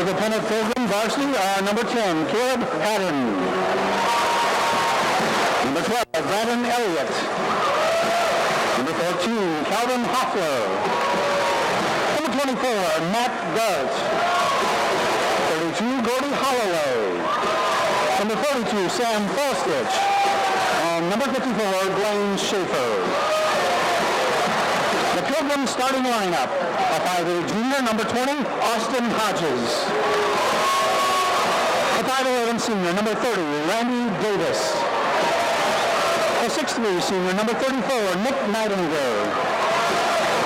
For the Plymouth Pilgrim varsity are number 10, Caleb Hammond. Number 12, Brandon Elliott. Number 14, Calvin Hoffler. Number 24, Matt Gart. 32, Gordy Holloway. Number 42, Sam Fostich. And number 54, Blaine Schaefer. The Pilgrim starting lineup. A 5'8" junior, number 20, Austin Hodges. A 5'11" senior, number 30, Randy Davis. A 6'3" senior, number 34, Nick Nightingale.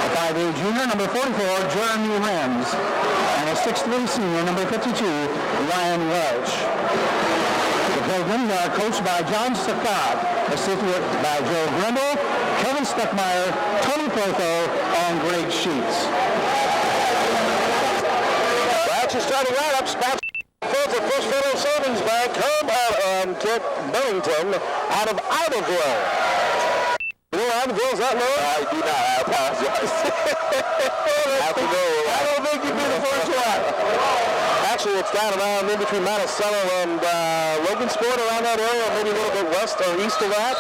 A 5'8" junior, number 44, Jeremy Rams. And a 6'3" senior, number 52, Ryan Welch. The Pilgrims are coached by John Sakat, assisted by Joe Grindle, Kevin Stuckmeyer, Tony Protho, and Greg Sheets. That's your starting lineup. Spots for First Federal Savings Bank, Herb Kit Billington out of Iberville. You know Iberville's that low? I do not. I apologize. I don't think you'd be the first one. Actually, it's down around in between Monticello and Logansport, around that area, maybe a little bit west or east of that.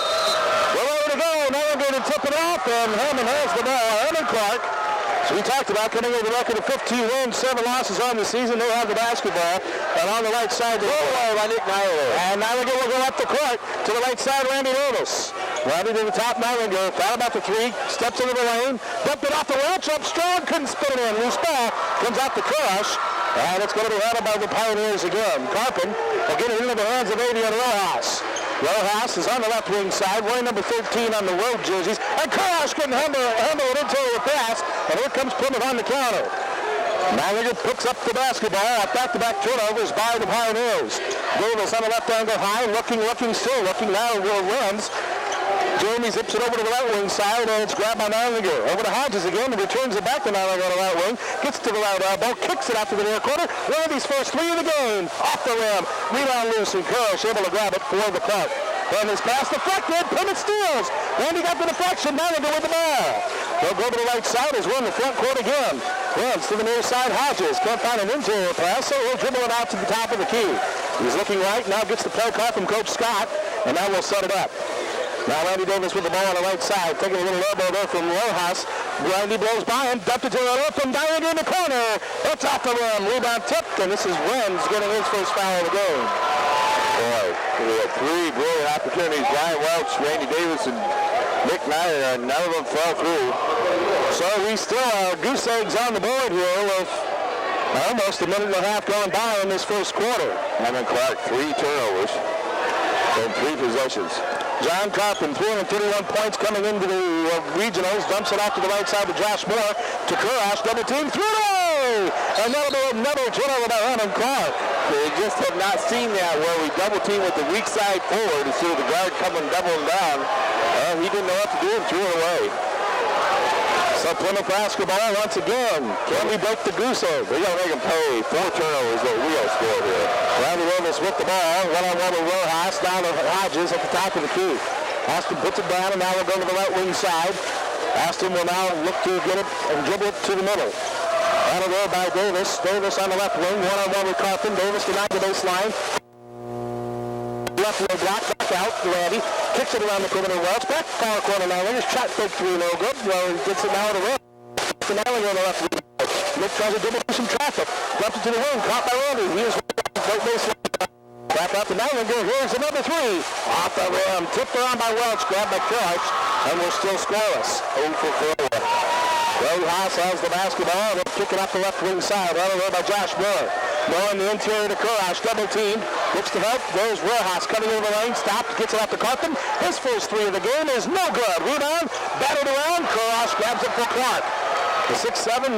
We're ready to go. Now we're going to tip it off, and Hammond has the ball. Hammond Clark, so we talked about coming with a record of 15 wins, 7 losses on the season. They have the basketball. And on the right side, the by Nick Nightingale. And Nightingale will go up the court to the right side, Randy Davis. Randy to the top, Nightingale. Thought about the three, steps into the lane, dumped it off the latch, up strong, couldn't spin it in. Loose ball, comes out the crush. And it's going to be handled by the Pioneers again. Carpin will get it into the hands of Avian Rojas. Rojas is on the left wing side, wearing number 13 on the road jerseys. And Karash couldn't handle an interior pass. And here comes Plymouth on the counter. Nightingale picks up the basketball. Back-to-back turnovers by the Pioneers. Davis on the left angle high, looking now will runs. Jamie zips it over to the right wing side, and it's grabbed by Nightingale. Over to Hodges again, and returns it back to Nightingale on the right wing. Gets to the right elbow, kicks it out to the near corner. One of these first 3 of the game. Off the rim. Rebound loose, and Karash able to grab it for the puck. And his pass deflected. Plymouth steals. Randy got the deflection. Nightingale with the ball. They'll go to the right side as we're in the front court again. Runs to the near side. Hodges can't find an interior pass, so he'll dribble it out to the top of the key. He's looking right. Now gets the play call from Coach Scott, and now we'll set it up. Now Randy Davis with the ball on the right side, taking a little elbow there from Rojas. Randy blows by him, dumped it to the open, Nightingale in the corner. It's off the rim, rebound tipped, and this is Renz getting his first foul of the game. Boy, we had 3 brilliant opportunities. Brian Welch, Randy Davis, and Nick Nightingale, and none of them fell through. So we still are goose eggs on the board here with almost a minute and a half going by in this first quarter. Hammond Clark, 3 turnovers and 3 possessions. John Carpin, 331 points coming into the regionals. Dumps it off to the right side to Josh Moore. To Karash, double team, through! And that'll be another turnover by Hammond Clark. They just have not seen that where we double team with the weak side forward instead of the guard coming doubling down. He didn't know what to do and threw it away. So Plymouth basketball once again. Can we break the goose egg? We gotta make them pay. 4 turnovers that we gotta score here. Randy Davis with the ball. One-on-one with Rojas down to Hodges at the top of the key. Aston puts it down, and now we'll go to the right wing side. Aston will now look to get it and dribble it to the middle. Battle there by Davis. Davis on the left wing. One-on-one with Carpin. Davis denied the baseline. Left wing block, back out to Randy. Kicks it around the perimeter. Welch back far corner now. His shot fake 3, no good. Well, he gets it now to the rim. To Nightingale on the left wing. Nick tries to dribble through some traffic. Dumps it to the wing. Caught by Randy. He is right baseline. Back up to Nightingale. Here's another 3. Off the rim. Tipped around by Welch. Grabbed by Karash. And we're still scoreless. 0 for 4. Rojas has the basketball. They'll kick it up the left wing side. Right over by Josh Moore. Moore in the interior to Karash. Double team. Looks to help. There's Rojas cutting over the lane. Stopped. Gets it up to Carpin. His first 3 of the game is no good. Rebound. Batted around. Karash grabs it for Clark. The 6'7"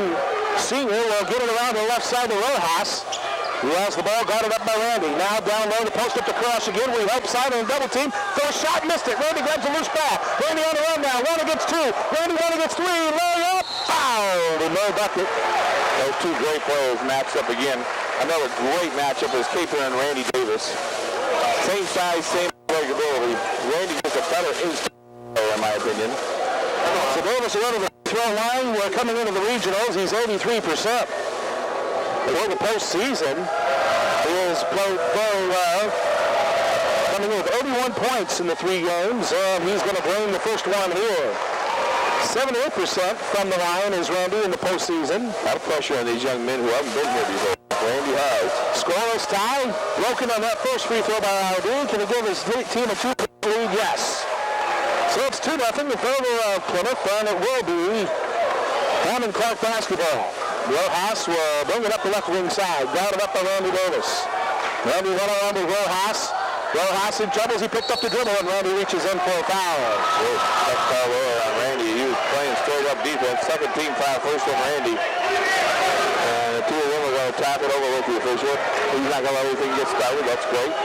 senior will get it around to the left side to Rojas, who has the ball guarded up by Randy. Now down low, the post up to Karash again. We help side on a double team. First shot, missed it. Randy grabs a loose ball. Randy on the run now. 1 against 2. Randy 1 against 3. Lay up. Fouled. And no bucket. Those 2 great players matched up again. Another great matchup is Caper and Randy Davis. Same size, same ability. Randy gets a better instinct, in my opinion. So Davis will go to the throw line. We're coming into the regionals. He's 83%. for the postseason. He has played very well, coming in with 81 points in the 3 games, and he's going to bring the first one here. 78% from the line is Randy in the postseason. A lot of pressure on these young men who haven't been here before. Randy has. Scoreless tie, broken on that first free throw by RD. Can he give his team a 2-point lead? Yes. So it's 2-0 in favor of Plymouth, and it will be Hammond Clark basketball. Rojas will bring it up the left wing side, guarded up by Randy Davis. Randy went around with Rojas. Rojas in trouble as he picked up the dribble, and Randy reaches in for a foul. That's foul there on Randy. He was playing straight up defense. Second team foul, first one Randy. And the 2 of them are going to tap it over with the official. He's not going to let anything get started. That's great.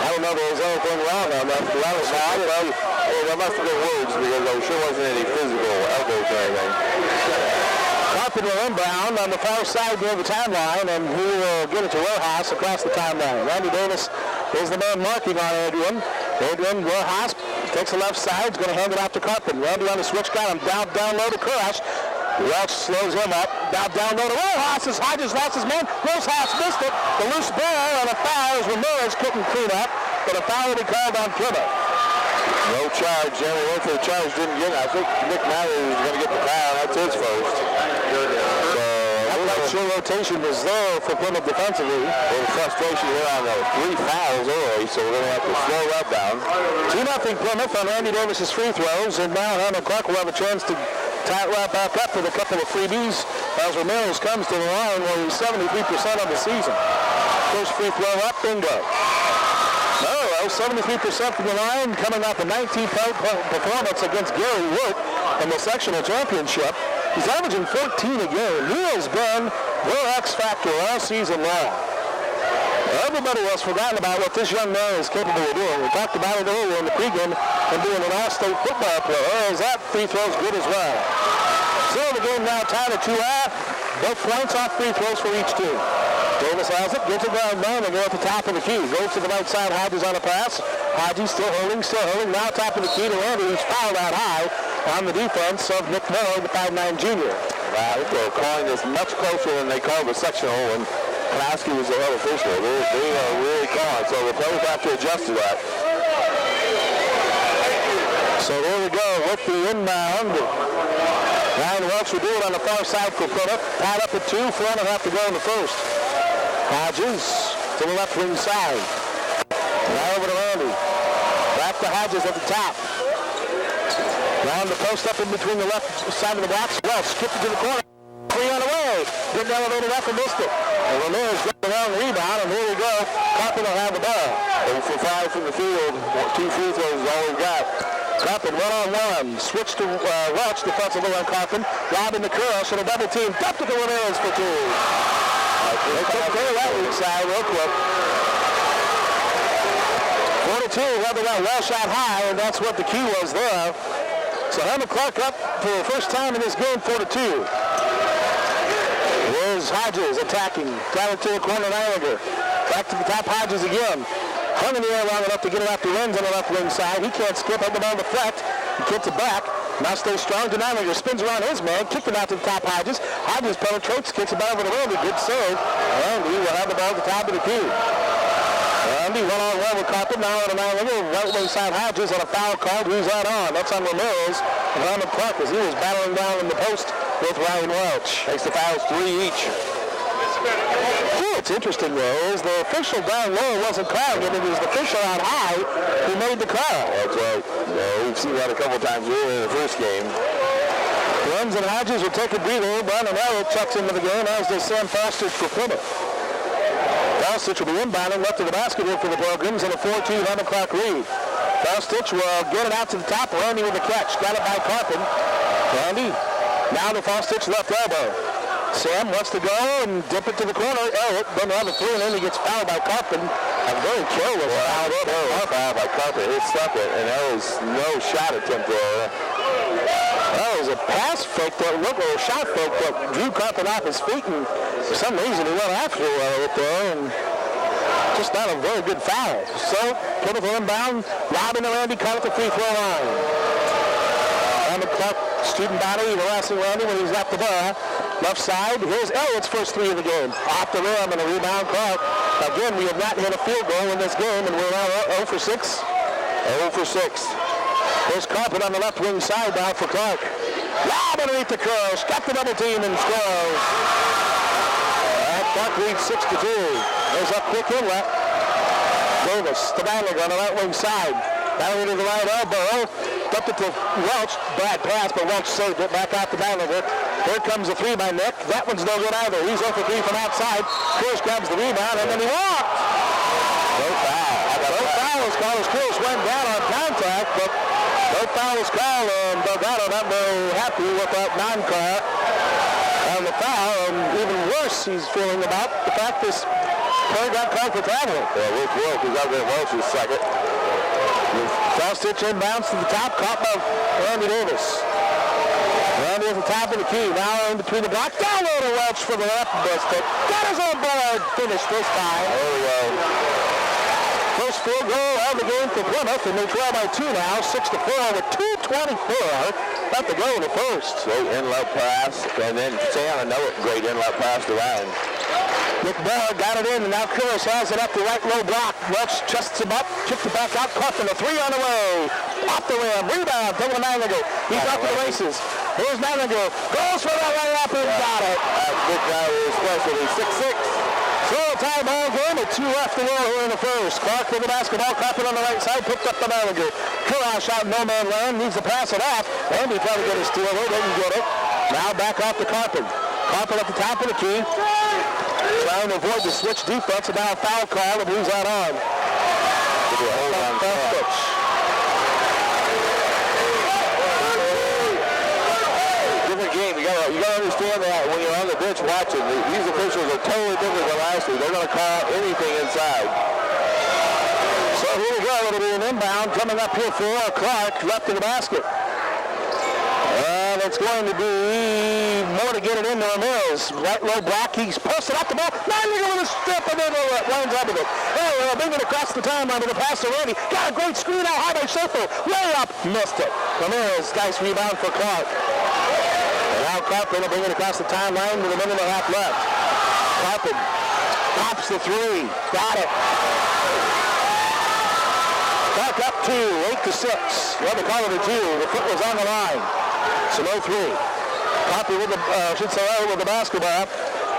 I don't know if there was anything wrong on that. There must have been words because there sure wasn't any physical elbows or anything. Carpenter will inbound on the far side near the timeline, and he will get it to Rojas across the timeline. Randy Davis is the man marking on Adrian. Rojas takes the left side, is going to hand it off to Carpenter. Randy on the switch, got him down low to Crush. Welch slows him up, down low to Rojas as Hodges lost his man. Rojas missed it. The loose ball and a foul as Ramirez couldn't clean up, but a foul will be called on Plymouth. No charge. Jeremy went for the charge, didn't get it. I think Nick Matthews is going to get the foul. That's his first. So I'm not sure rotation was there for Plymouth defensively. A little frustration here on the 3 fouls early, so we're going to have to slow that down. 2-0 Plymouth on Randy Davis's free throws, and now Hammond Clark will have a chance to tie it right back up with a couple of freebies as Ramirez comes to the line where he's 73% on the season. First free throw up, bingo. 73% from the line, coming off a 19-point performance against Gary Wood in the sectional championship. He's averaging 14 a game. He has been their X factor all season long. Everybody has forgotten about what this young man is capable of doing. We talked about it earlier in the pregame and being an all-state football player. Is that free throws good as well? So the game now tied at 2-2. Both points off free throws for each team. Davis has it, gets it down man, and go at the top of the key. Goes to the right side, Hodges on a pass. Hodges still holding. Now top of the key to Randy, who's fouled out high on the defense of Nick Miller, the 5'9 junior. Wow, they're calling this much closer than they called the sectional when Klasky was the head official. They are really calling, so the players have to adjust to that. So there we go with the inbound. Ryan Welch will do it on the far side for Plymouth. Tied up at 2, 4.5 to go in the first. Hodges to the left wing side. Now over to Randy. Back to Hodges at the top. Round the post up in between the left side of the box. Welch skipped it to the corner. 3 on the way. Didn't elevate it up and missed it. And Ramirez got the long rebound, and here we go. Carpenter will have the ball. 0 for 5 from the field. 2 free throws is all we've got. Carpenter one-on-one. Switch to Welch, defensively on Carpenter. Robbing the Crush and a double team. Dumped it to Ramirez for 2. They took care of that weak side real quick. 4-2, rather got well shot high, and that's what the key was there. So Hammond Clark up for the first time in this game, 4-2. Here's Hodges attacking. Got it to the corner, Islander. Back to the top, Hodges again. Hung in the air long enough to get it out to Lenz on the left wing side. He can't skip, up the ball deflect. He kicks it back. Now stays strong to Islander. Spins around his man. Kicked it out to the top, Hodges. Hodges penetrates, kicks it back over to Randy. Good save. Randy will have the ball at the top of the key. Randy one-on-one with Carpenter. Now on an Islander. Right wing side, Hodges on a foul called. Who's that on? That's on Ramirez and Hammond Clark as he was battling down in the post with Ryan Welch. Makes the fouls 3 each. What's interesting, though, is the official down low wasn't calling it. It was the official out high who made the call. That's right. We've seen that a couple times earlier in the first game. Lenz and Hodges will take a breather. Brandon Elliott checks into the game, as does Sam Fastich for Plymouth. Fastich will be inbounding left of the basket here for the Pilgrims in a 4-2 Hammond Clark lead. Fastich will get it out to the top. Randy with the catch. Got it by Carpenter. Randy now to Fastich left elbow. Sam wants to go and dip it to the corner. Elliott doesn't have a 3, and then he gets fouled by Carpenter. A very careless Foul by Carpenter. He stuck it, and there was no shot attempt there. That was a pass fake that looked, or a shot fake that drew Carpenter off his feet, and for some reason he went after it there, and just not a very good foul. So, Plymouth inbound, Robin and Randy caught at the free throw line. Hammond Clark, student body, harassing Randy when he's got the ball. Left side, here's Elliott's first three of the game. Off the rim and a rebound Clark. Again, we have not hit a field goal in this game, and we're now 0 for 6. 0 for 6. There's Carpet on the left wing side now for Clark. Lob underneath the curls. Got the double team and scores. Clark leads 6-2. There's a quick inlet. Davis to Banniger on the right wing side. Banniger to the right elbow. Dumped it to Welch. Bad pass, but Welch saved it. Back out to Banniger. Here comes the three by Nick. That one's no good either. He's 0 for 3 from outside. Pierce grabs the rebound, and then he walked. No foul. No foul was called as Pierce went down on contact, but no foul was called, and Delgado not very happy with that non-call on the foul, and even worse he's feeling about the fact this player got called for traveling. Yeah, Rick Wilk is out there Welch's second. Foul stitch inbounds to the top, caught by Randy Davis. Randy at the top of the key, now in between the block. Down low to Welch for the left biscuit. Got his own board finish this time. There we go. First field goal of the game for Plymouth, and they trail by 2 now, 6-4 with 2:24 left to go in the first. Great inlet pass, and then Sam another great inlet pass to Ryan. McMahon got it in, and now Curtis has it up the right low block. Welch chests him up, chipped it back out, caught from the three on the way. Off the rim, rebound, Dylan Nightingale. He's off to the races. Here's Nightingale, goes for the layup and got it. Big guy is specialty, 6-6. So tie ball game with 2 left to go here in the first. Clark with the basketball, Carpet on the right side, picked up the Nightingale. Kirash out in no man land, needs to pass it off. Andy tried to get a steal, he didn't get it. Now back off to Carpet. Carpet at the top of the key. Trying to avoid the switch defense, and now a foul call, and who's that on? Give you a hold on Switch. Different game. You gotta understand that when you're on the bench watching, these officials are totally different than last week. They're gonna call anything inside. So here we go. It'll be an inbound coming up here for Clark, left in the basket. And it's going to be more to get it in there. Mills, right low block. He's posted up the ball. Nightingale with a step and then winds up with it. Oh, bring it across the timeline with a pass to Randy. Got a great screen out high by Schaefer. Way up, missed it. Ramirez, nice rebound for Clark. And now Carpet will bring it across the timeline with a minute and a half left. Carpet pops the three. Got it. Clark up 2, 8-6. Well, they call it a 2. The foot was on the line. So no 3. Carpet with the basketball.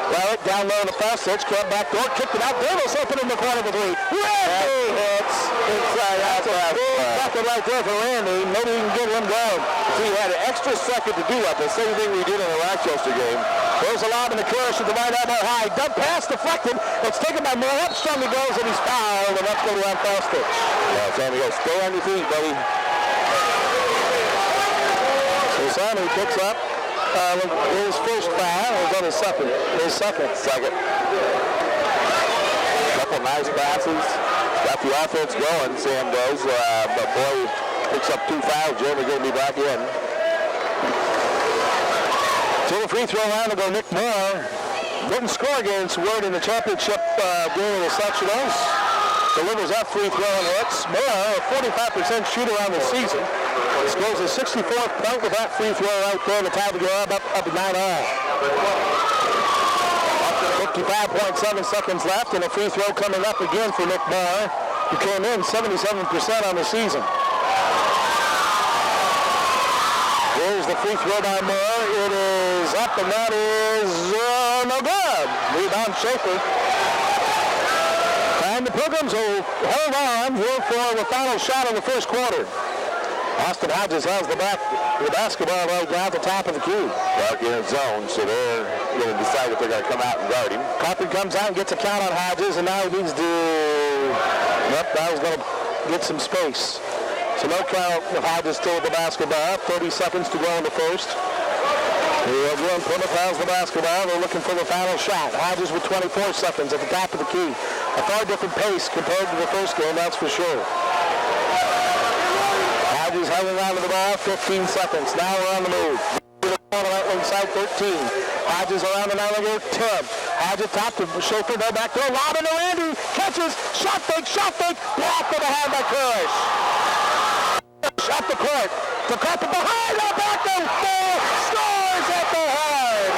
Well, down low in the fast switch, cut back door, kicked it out. Davis open in the corner for 3. Randy hits inside. That's a big bucket right there for Randy. Maybe we can get him going. So he had an extra second to do that. The same thing we did in the Rochester game. There's a lob in the Kirsch at the right elbow high. Dump pass deflected. It's taken by Moore. Upstrong he goes, and he's fouled. And that's going to be on foul stitch. Yeah, Sammy goes, stay on your feet, buddy. So Sammy picks up his first foul. It was on his second. Second. Couple nice passes. Got the offense going, Sam does. But boy, picks up 2 fouls. Jeremy going to be back in. To the free throw line to go Nick Moore. Didn't score against Ward in the championship game of the sectionals. Delivers that free throw and hits. Moore, a 45% shooter on the season. Scores a 64th point with that free throw right there. The tie to go up 9-all. 55.7 seconds left, and a free throw coming up again for Nick Moore, who came in 77% on the season. Here's the free throw by Moore. It is up, and that is no good. Rebound Schaefer. And the Pilgrims will hold on here for the final shot of the first quarter. Austin Hodges has the basketball right down at the top of the key. Back in his zone, so they're going to decide if they're going to come out and guard him. Coffin comes out and gets a count on Hodges, and now he needs to... Nope, now he's going to get some space. So no count if Hodges still with the basketball. 30 seconds to go in the first. Here again, Plymouth has the basketball. They're looking for the final shot. Hodges with 24 seconds at the top of the key. A far different pace compared to the first game, that's for sure. Hodges hanging on to the ball, 15 seconds. Now we're on the move. On the right wing side, 13. Hodges around the Nightingale, 10. Hodges top to Schaefer, no back door. Lob into Randy. Catches, shot fake. Blocked from behind by Kurish. Shot the court. The Carpet behind the back door. Scores at the horn.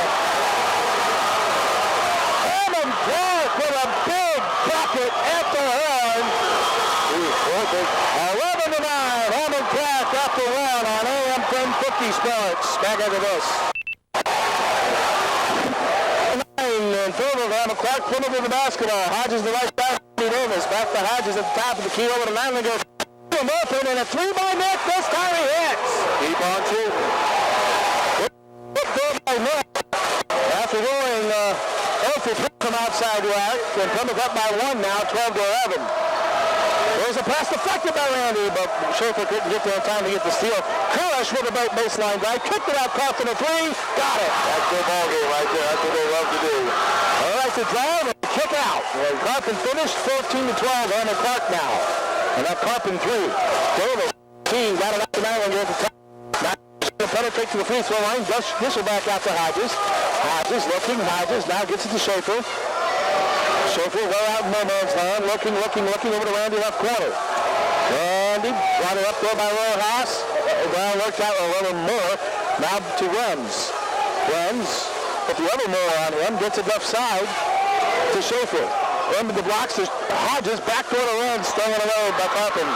11-9, Hammond Clark after one on AM 1050 Sports. Back into this. 9 in favor of Hammond Clark. Plymouth with the basketball. Hodges the right side. Davis back to Hodges at the top of the key over to Manlinger. Open and a three by Nick. This time he hits. Keep on shooting. Good by Nick. After going 0 for 3 from outside the arc, and Plymouth up by 1 now, 12-11. There's a pass deflected by Randy, but Schaefer couldn't get there in time to get the steal. Kurish with a baseline drive, kicked it out, caught in a three, got it. That's their ball game right there. That's what they love to do. All right, to drive and kick out. Well, Carpin finished 14-12, Hammond Clark now. And that Carpin three. Davis, team got it out to Manlinger at the top. Now penetrate to the free throw line. This will back out to Hodges. Hodges looking. Hodges now gets it to Schaefer. Schaefer well out in no man's land. Looking over to Randy left corner. Randy brought it up there by Rojas. Well, worked out a little more. Now to Rems. Rems, with the other more on him, gets it left side to Schaefer. Into the blocks is Hodges, backdoor to Rems, staying away by Carpin.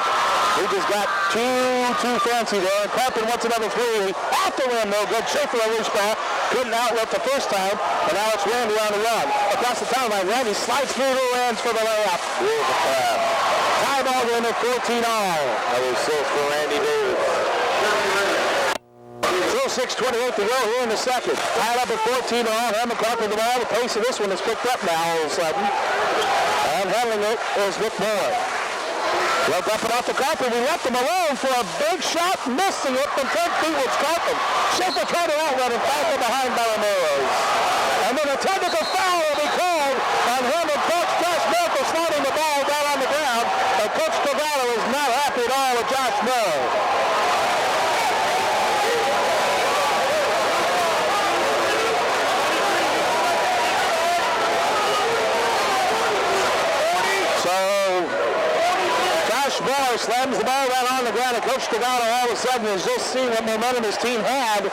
He just got too fancy there. And Carpin wants another three. Off the rim, no good. Schaefer a loose ball. Couldn't outlet the first time. And now it's Randy on the run. Across the timeline, Randy slides through the hands for the layup. Beautiful pass. Tie ball game at 14-all. Another assist for Randy Davis. Still 6:28 to go here in the second. Tied up at 14-all. Hammond Clark with the ball. The pace of this one is picked up now all of a sudden. And handling it is Nick Moore. Broke up and off the Carpin. We left him alone for a big shot, missing it from 10 feet with Carpin. Schaefer tried to outlet and fouled from behind by Ramirez. And then a technical foul will be called on Hammond Clark's Josh Moore for sliding the ball down on the ground. And Coach Cavalla is not happy at all with Josh Moore. Moore slams the ball right on the ground, and Coach Cavalla all of a sudden is just seeing what momentum his team had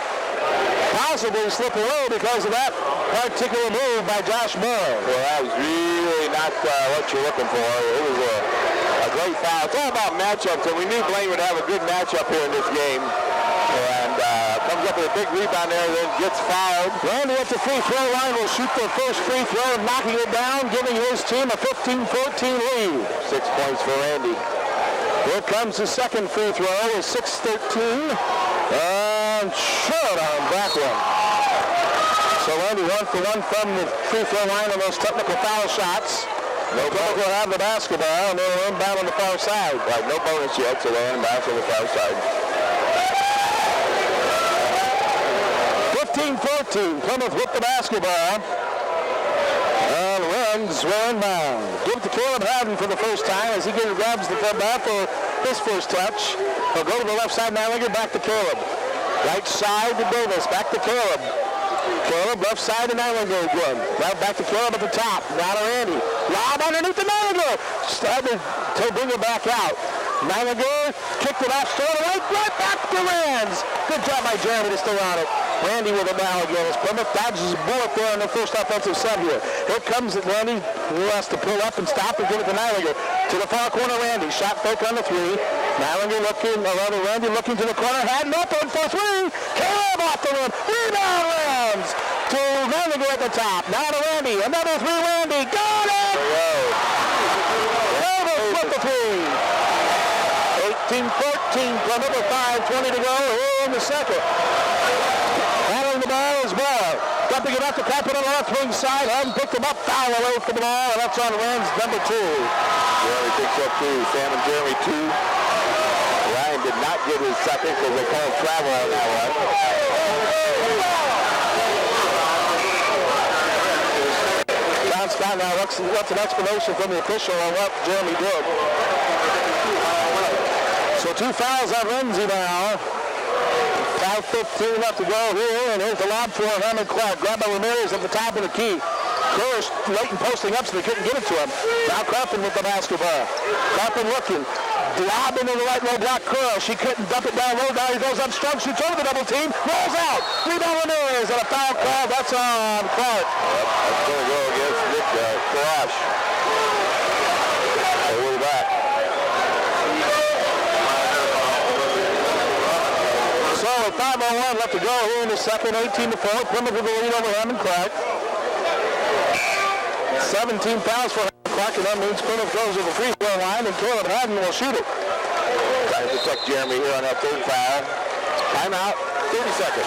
possibly slip away because of that particular move by Josh Moore. Well, that was really not what you're looking for. It was a great foul. It's all about matchups, and we knew Blaine would have a good matchup here in this game. And comes up with a big rebound there, then gets fouled. Randy at the free throw line will shoot the first free throw, knocking it down, giving his team a 15-14 lead. 6 points for Randy. Here comes the second free throw. It's 6-13. And short on that one. So Randy 1 for 1 from the free throw line on those technical foul shots. No bonus will have the basketball, and they're inbound on the far side. Right, no bonus yet, so they're inbound on the far side. 15-14. Plymouth with the basketball. And Rens were inbound. Give it to Caleb Haddon for the first time as he grabs the ball for his first touch. He'll go to the left side, Manlinger, back to Caleb. Right side to Davis, back to Caleb. Caleb, left side to Manlinger again. Now back to Caleb at the top. Now to Randy. Lob underneath the Manlinger. Started to bring it back out. Manlinger kicked it off, straight away, right back to Rans. Good job by Jeremy to stay on it. Randy with it now again as Plymouth dodges a bullet there on the first offensive sub here. Here comes Randy, who has to pull up and stop and give it to Manlinger. To the far corner, Randy. Shot fake on the three. Manlinger looking, or rather Randy looking to the corner. Haddon open for three. Caleb off the rim. Rebound Rams to Manlinger at the top. Now to Randy. Another three, Randy. Got it! Caleb with the three. 18-14, Plymouth with 5:20 to go here in the second. Handling the ball is Moore. Dumping it up to Carpin on the left wing side. Haddon picked him up, foul away from the ball, and that's on Rams number 2. Jeremy picks up 2. Sam and Jeremy 2. Ryan did not get his second because they called travel on that one. John Scott now what's an explanation from the official on what Jeremy did. So 2 fouls on Renzi now. 5:15 left to go here, and here's the lob for Hammond Clark. Grabbed by Ramirez at the top of the key. Curse late and posting up so they couldn't get it to him. Now Carpin with the basketball. Carpin looking. Lob into the right low block. Curl. She couldn't dump it down low. Now he goes up strong. Shoots over the double team. Rolls out. Rebound Ramirez and a foul call. That's on Clark. That's going to go against Nick Crash. Way back. 2:01 left to go here in the second, 18-4. Plymouth with the lead over Hammond Clark. 17 fouls for Hammond Clark, and that means Plymouth goes to the free throw line, and Caleb Haddon will shoot it. Trying to protect Jeremy here on that third foul. Timeout, 30 seconds.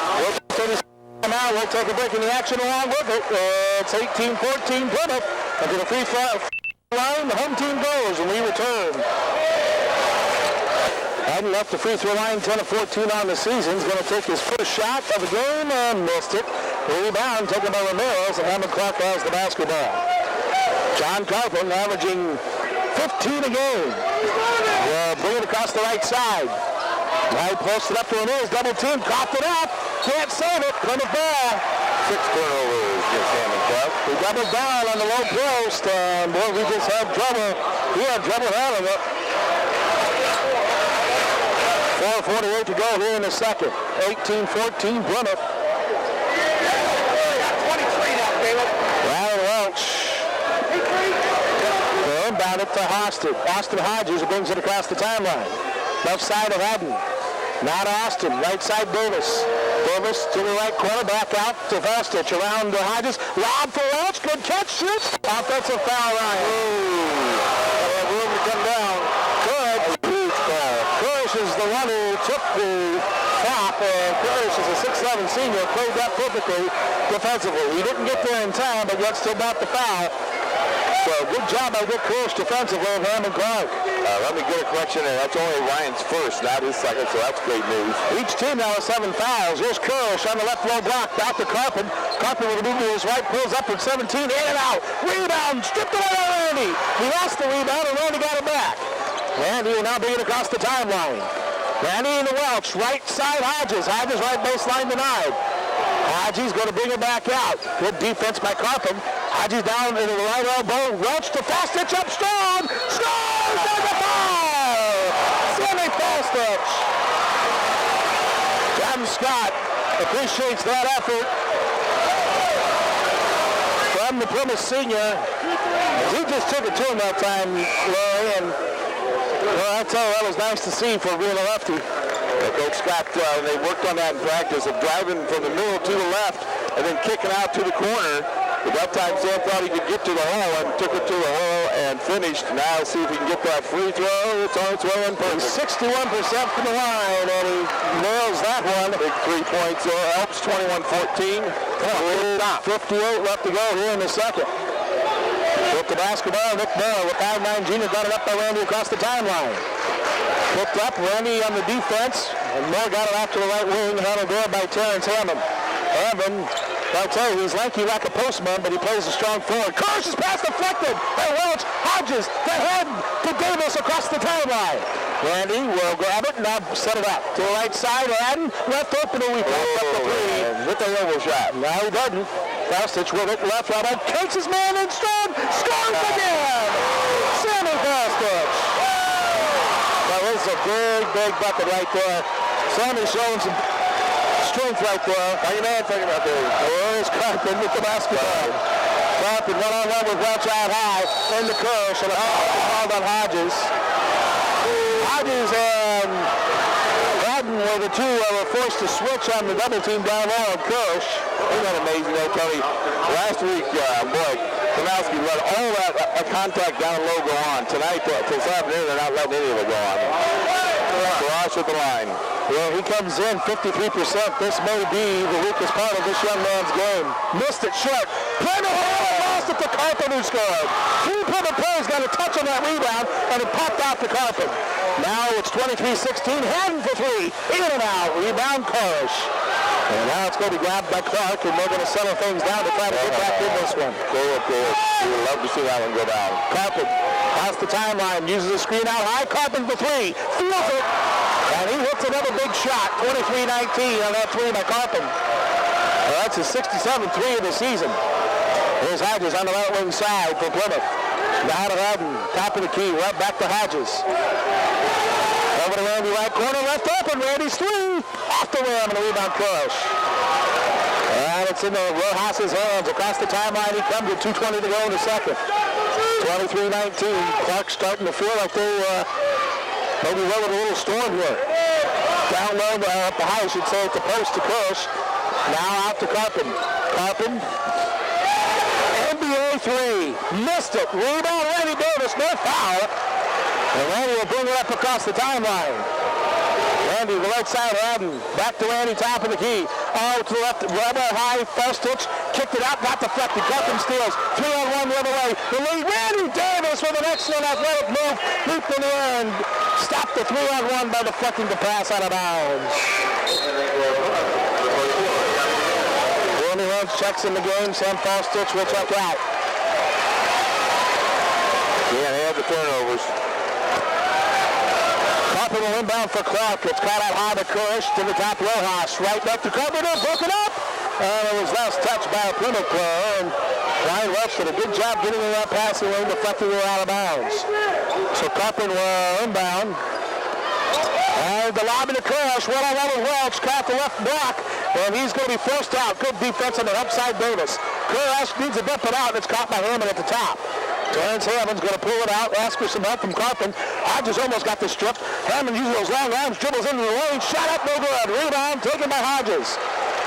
Now we'll take a break in the action along with it. It's 18-14 Plymouth. Into the free throw line, the home team goes, and we return. Hadn't left the free throw line, 10-14 on the season. He's going to take his first shot of the game and missed it. Rebound taken by Ramirez, and Hammond Clark has the basketball. John Carpenter averaging 15 a game. Bring it across the right side. Right posted up to Ramirez, double team, coughed it up. Can't save it. Plymouth ball. 6 turnovers against Hammond Clark. We doubled down on the low post, and boy, we just had trouble. We had trouble handling it. 4:48 to go here in the second. 18-14 Plymouth. Ryan Welch. They inbound it to Austin. Austin Hodges brings it across the timeline. Left side of Haddon. Not Austin. Right side Davis. Davis to the right corner. Back out to Vostich. Around Hodges. Lob for Welch. Good catch. Shoots. Offensive foul, Ryan. Room to come down. Good. Huge ball. Kirsch is the one who took the flop. Kirsch is a 6'11 senior. Played that perfectly defensively. He didn't get there in time, but yet still got the foul. So good job by Dick Kirsch defensively of Hammond Clark. Let me get a correction there. That's only Ryan's first, not his second, so that's great news. Each team now has 7 fouls. Here's Kirsch on the left low block. Out to Carpenter. Carpenter with a move to his right. Pulls up with 17. In and out. Rebound. Stripped away by Randy. He lost the rebound, and Randy got it back. Randy will now bring it across the timeline. Randy in the Welch. Right side Hodges. Hodges right baseline denied. Hodges going to bring it back out. Good defense by Carpenter. Hodges down into the right elbow. Welch to Fastich up strong. Scores! There's a foul! Sammy Fastich. John Scott appreciates that effort from the Plymouth senior. He just took it to him that time, Larry, and well, I tell you, that was nice to see for being a lefty. Coach Scott, they worked on that in practice of driving from the middle to the left and then kicking out to the corner. But that time Sam thought he could get to the hole and took it to the hole and finished. Now let's see if he can get that free throw. It's on its way in. 61% from the line, and he nails that one. Big 3 points helps. 21-14. 58 left to go here in the second. With the basketball, Nick Moore with 5'9" junior got it up by Randy across the timeline. Picked up, Randy on the defense, and Moore got it out to the right wing, handled there by Terrence Hammond. Hammond, I'll tell you, he's lanky like a postman, but he plays a strong forward. Kirsch's pass deflected by Welch. Hodges, the head to Davis across the timeline. Randy will grab it and now set it up. To the right side, Haddon, left open, and we popped up the three. With the level shot. Now he doesn't. Fastich with it, left elbow, takes his man in strong, scores again! Sammy Fastich. That was a big bucket right there. Sammy showing some strength right there. How you man thinking about there? There's Carpenter with the basketball. Carpenter one-on-one with Welch out high. In the Kirsch, and a foul on Hodges. Hodges and Haddon were the two that were forced to switch on the double team down low on Kirsch. Isn't that amazing, though, Tony? Last week, boy, Kamowski let all that contact down low go on. Tonight, this afternoon, they're not letting any of it go on. Ross at the line. Well, he comes in 53%. This may be the weakest part of this young man's game. Missed it short. Plymouth lost it to Carpenter, who scored. 3 Plymouth players got a touch on that rebound, and it popped out to Carpenter. Now it's 23-16. Haddon for 3. In and out. Rebound Kirsch. And now it's going to be grabbed by Clark, and they're going to settle things down to try to get back in this one. Cool. We would love to see that one go down. Carpenter past the timeline, uses the screen out high. Carpenter for 3. Feels it. And he hits another big shot. 23-19 on that 3 by Carpenter. Well, that's his 67th 3 of the season. Here's Hodges on the right wing side for Plymouth. Down to Haddon, top of the key, right back to Hodges. Over to Randy, right corner, left open. Randy's 3. Off the rim and a rebound Kirsch. And it's in the Rojas' hands. Across the timeline he comes with 2:20 to go in the second. 23-19. Clark starting to feel like they maybe weathered a little storm here. Down low, up the high, I should say, at the post to Kush. Now out to Carpin. Carpin. NBA three. Missed it. Rebound, Randy Davis. No foul. And Randy will bring it up across the timeline. Randy, the right side, Hammond. Back to Randy, top of the key. Oh, to the left, rubber high, first touch. Kicked it out, not deflected. Carpin steals. 3-on-1 the other way. The lead, Randy Davis with an excellent athletic move. Leaped in the air and stopped the 3-on-1 by deflecting the pass out of bounds. Jeremy Lynch checks in the game. Sam Falstich will check out. Yeah, they have the turnovers. Carpin will inbound for Clark. It's caught out high to Kurish to the top. Rojas right back to Carpenter. Broken up. And it was last touched by a Plymouth player. And Ryan Welch did a good job getting in that passing lane, deflecting it out of bounds. So Carpin will inbound. And the lob to Kurish. One-on-one with Welch. Caught the left block. And he's going to be forced out. Good defense on the upside Davis. Kurish needs to dump it out. And it's caught by Hammond at the top. Terrence Hammond's going to pull it out, ask for some help from Carpin. Hodges almost got the strip. Hammond uses those long arms, dribbles into the lane, shot up, no good. Rebound taken by Hodges.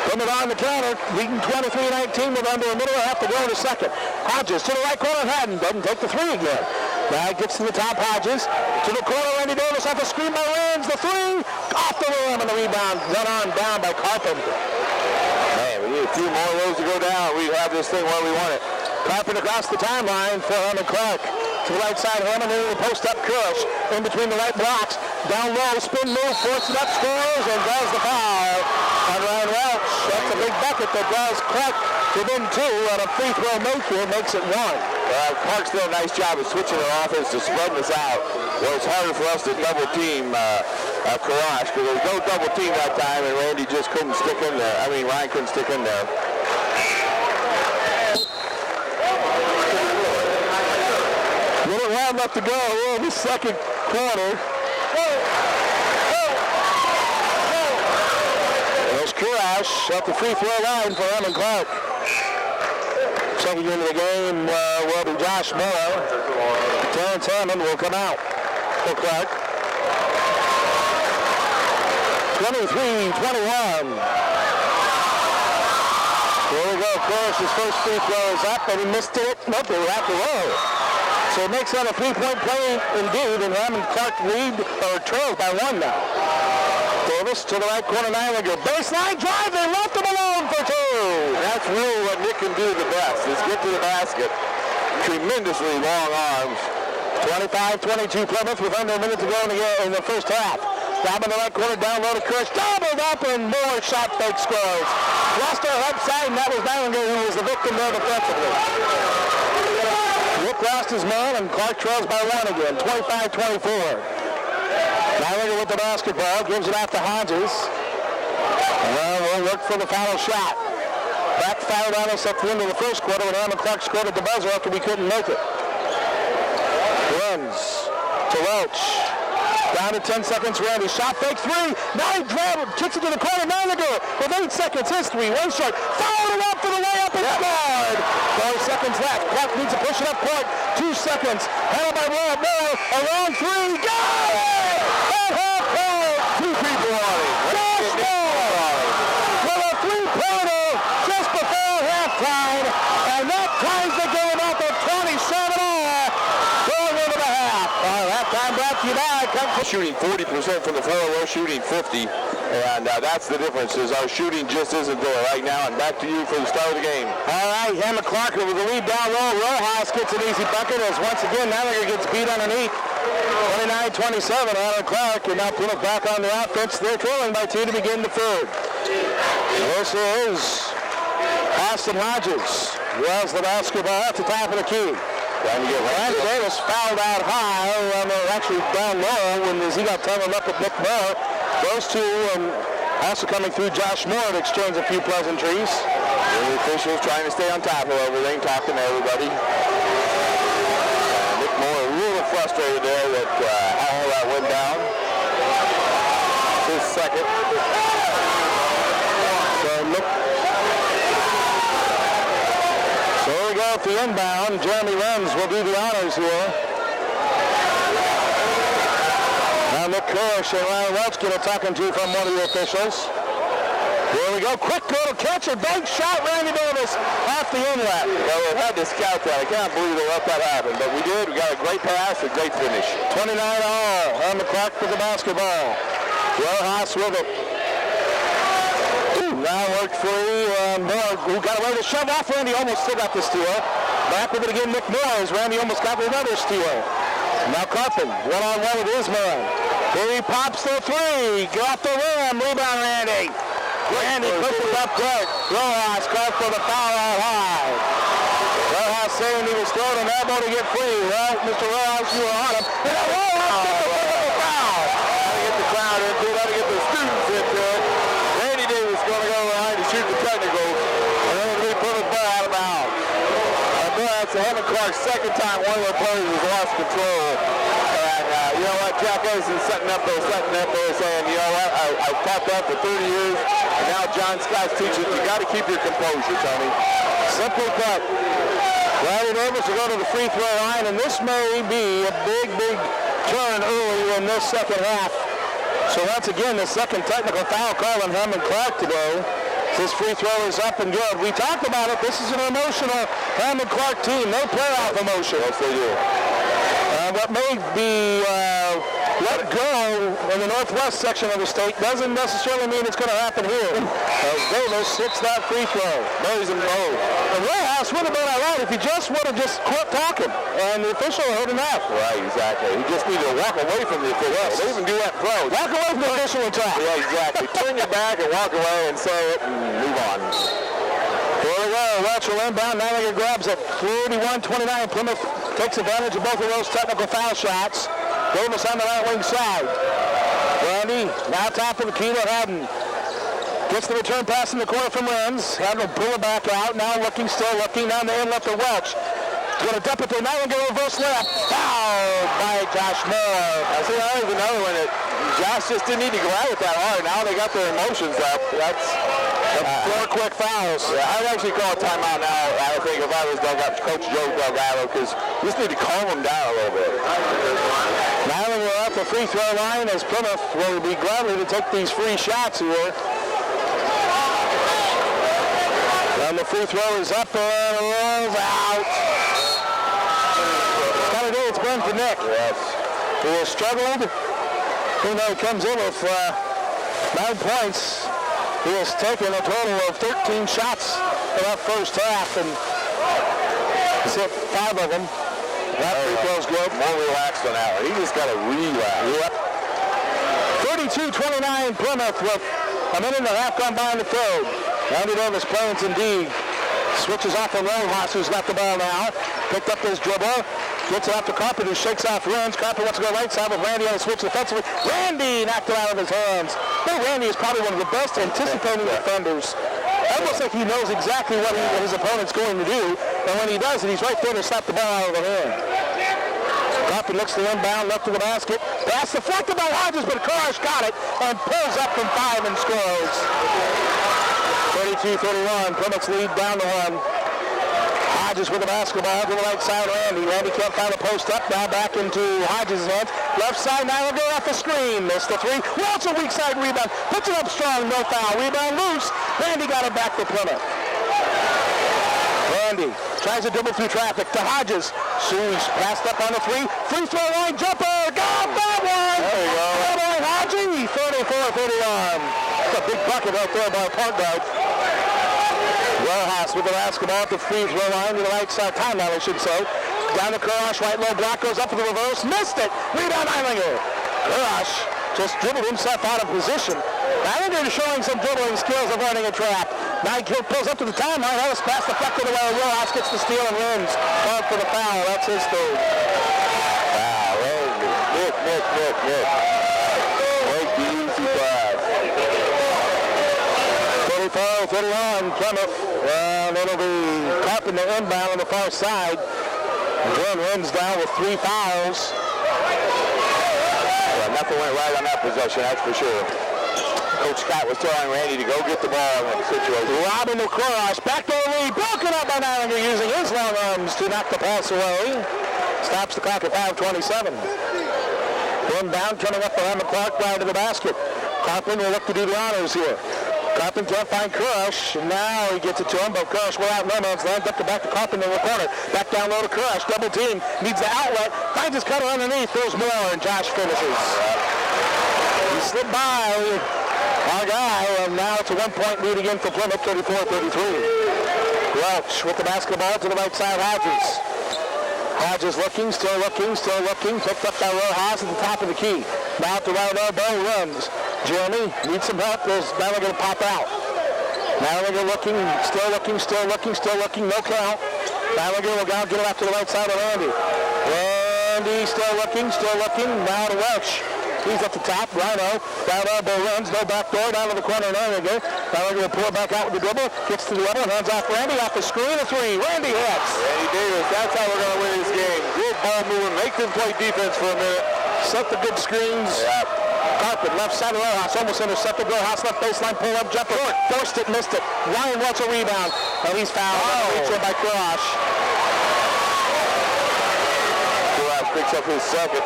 Putting it on the counter, leading 23-19 with under a minute and a half to go in the second. Hodges to the right corner, Haddon doesn't take the three again. Now he gets to the top, Hodges. To the corner, Randy Davis off a screen by Rands. The three, off the rim, and the rebound run on down by Carpin. Man, we need a few more of those to go down. We have this thing where we want it. Carpin across the timeline for Hammond Clark. To the right side, Hammond into the post-up Kush. In between the right blocks. Down low, spin move, forces it up, scores, and does the foul on Ryan Welch. That's a big bucket that does Clark within two, and a free throw make here makes it one. Clark's done a nice job of switching their offense to spreading us out. Well, it's harder for us to double team Karash because there was no double team that time, and Randy just couldn't stick in there. I mean, Ryan couldn't stick in there. Little round left to go in the second quarter. There's Karash at the free throw line for Hammond Clark. Checking into the game will be Josh Moore. Terrence Hammond will come out for Clark. 23-21. Here we go. Karash's first free throw is up, and he missed it. Nope, they were at the row. So it makes that a three-point play indeed, and Hammond Clark lead or trails by one now. Davis to the right corner, Nylander. Baseline drive, they left him alone for two. That's really what Nick can do the best, is get to the basket. Tremendously long arms. 25-22 Plymouth with under a minute to go in the first half. Down in the right corner, down low to Kush. Doubled up and more shot fake scores. Lost our left side, and that was Nylander who was the victim there defensively. Nick lost his man, and Clark trails by one again, 25-24. Nylander with the basketball, gives it out to Hodges. Well, we'll look for the final shot. Backfired on us at the end of the first quarter when Hammond Clark scored at the buzzer after we couldn't make it. Runs to Welch. Down to 10 seconds, Randy. Shot fake three. Now he dribbled, kicks it to the corner. Nylander with 8 seconds. His three. One shot. Fouled it up for the layup and scored. 4 seconds left. Clark needs to push it up court. 2 seconds. Handled by Roy Moore. A long three. Got it! At half court. 2-3 warning. Josh Moore with a three-pointer just before halftime. And that ties the game up at 27-all. Going into the half. Halftime brought to you by Shooting 40% from the floor, we're shooting 50, and that's the difference, is our shooting just isn't there right now. And back to you for the start of the game. All right, Hammond Clark with the lead down low. Rojas gets an easy bucket as once again Nylander gets beat underneath. 29-27, Hammond Clark, and now Plymouth back on the offense. They're trailing by 2 to begin the third. This is Austin Hodges. Wells the basketball at the top of the key. Randy Davis fouled out high, actually down low when he got tunneled up with Nick Moore. Those two also coming through Josh Moore to exchange a few pleasantries. The officials trying to stay on top of everything, talking to everybody. Nick Moore a little frustrated there that how that went down. His second. So we go to the inbound. Jeremy Lenz will do the honors here. Now Nick Kirsch and Ryan Welch get a talking to from one of the officials. Here we go. Quick little catch. A big shot. Randy Davis off the inlet. Well, we had to scout that. I can't believe they let that happen. But we did. We got a great pass, a great finish. 29 all. Hammond Clark with the basketball. Rojas with it. Now worked free. Miller, who got away with a shove off. Randy almost still got the steal. Back with it again, Nick Morris. Randy almost got another steal. Now Carpin, one-on-one with his man. Here he pops the three. Get off the rim. Rebound, Randy. Randy pushes up good. Rojas calls for the foul out high. Rojas saying he was throwing an elbow to get free. Well, Mr. Rojas, you were on him. And Rojas gets the foul. Gotta get the crowd into it. Gotta get the students into it. Randy Davis going to go behind to shoot the technical. And then we put the ball out of bounds. That's Hammond Clark's second time one of their players has lost control. And you know what, Jack Edison setting up there saying, you know what, I've taught that for 30 years, and now John Scott's teaching you got to keep your composure, Tony. Simply put, Randy Davis will go to the free throw line, and this may be a big turn early in this second half. So once again, the second technical foul call on Hammond Clark today. This free throw is up and good. We talked about it. This is an emotional Hammond Clark team. They play off emotion. Yes, they do. What may be let go in the northwest section of the state doesn't necessarily mean it's going to happen here. As Davis hits that free throw. Buries them both. The Rojas would have been all right if he just would have just quit talking, and the official heard enough. Right, exactly. He just needs to walk away from the official. Yes. They even do that pro. Walk away from the official and talk. Yeah, exactly. Turn your back and walk away and say it and move on. Here we go. Welch will inbound. Nightingale grabs it. 41-29. Plymouth takes advantage of both of those technical foul shots. Davis on the right wing side. Randy now top of the key to Haddon. Gets the return pass in the corner from Renz. Haddon will pull it back out. Now still looking down the inlet to Welch. Going to dump it to Nightingale reverse layup. Fouled by Josh Moore. I see there's another one that Josh just didn't need to go out with that hard. Now they got their emotions up. That's four quick fouls. Yeah, I'd actually call a timeout now. I think if I was Coach Joe Delgado, because you just need to calm them down a little bit. Nightingale at the free throw line as Plymouth will be gladly to take these free shots here. And the free throw is up and rolls out. Kind of day it's been for Nick. Yes. Who has struggled. He comes in with 9 points. He has taken a total of 13 shots in that first half, and he's hit 5 of them. That free throw's good. More relaxed on that one. He just got to relax. Yep. 32-29 Plymouth with a minute and a half gone by in the third. Randy Davis playing indeed. Switches off to Rojas, who's got the ball now. Picked up his dribble. Gets it off to Carpenter, who shakes off Renz. Carpenter wants to go right side with Randy on the switch defensively. Randy knocked it out of his hands. I think Randy is probably one of the best anticipating defenders. Almost like he knows exactly what his opponent's going to do. And when he does it, he's right there to stop the ball out of the hand. Carpenter looks to the inbound, left to the basket. Pass deflected by Hodges, but Karash got it and pulls up from 5 and scores. 32-31, Plymouth's lead down to 1. Hodges with the basketball to the right side. Randy can't find a post up. Now back into Hodges' hands. Left side, now he'll go off the screen. Missed the three. Welch a weak side rebound. Puts it up strong, no foul. Rebound loose. Randy got it back for Plymouth. Randy tries to dribble through traffic to Hodges. Soon passed up on the three. Free throw line jumper. Got that one. There you go. By Hodges. 34-31. That's a big bucket right there by a point guard. Rojas with the basketball at the free throw line to the right side. Timeout, I should say. Down to Karash, right low block, goes up to the reverse. Missed it. Rebound, Eilinger. Karash just dribbled himself out of position. Eilinger is showing some dribbling skills of running a trap. Now he pulls up to the timeline. Ellis pass deflected away. Rojas gets the steal and wins. Called for the foul. That's his third. Wow, Nick. Make the easy pass. 34-31, Plymouth. And it'll be Carpenter inbound on the far side. Glenn Renz down with 3 fouls. Yeah, nothing went right on that possession, that's for sure. Coach Scott was telling Randy to go get the ball in the situation. Robin LaCroix, backdoor lead, broken up by Eilinger using his long arms to knock the pass away. Stops the clock at 5:27. Inbound, coming up for Hammond Clark, down to the basket. Carpenter will look to do the honors here. Carpenter can't find Crush. Now he gets it to him, but Crush way out no man's land. Ducked it back to Carpenter in the corner. Back down low to Crush. Double team. Needs the outlet. Finds his cutter underneath. Throws more, and Josh finishes. He slid by our guy, and now it's a 1-point lead again for Plymouth, 34-33. Welch with the basketball to the right side, Hodges. Hodges looking, still looking. Picked up by Rojas at the top of the key. Now at the right elbow, runs. Jeremy needs some help. There's Gallagher to pop out. Gallagher looking, still looking. No count. Gallagher will get it out to the right side of Randy. Randy still looking. Now to Welch. He's at the top. Rhino. Down elbow runs. No back door. Down to the corner. Gallagher. Gallagher will pull back out with the dribble. Gets to the other. Hands off Randy. Off the screen. A three. Randy hits. Randy Davis. That's how we're going to win this game. Good ball moving. Make them play defense for a minute. Set the good screens. Yep. Carpet, left side of Rojas, almost intercepted. Rojas, left baseline, pull up, jumper. Forced it, missed it. Ryan Welch a rebound. And he's fouled. Reach by Crush. Crush picks up his second.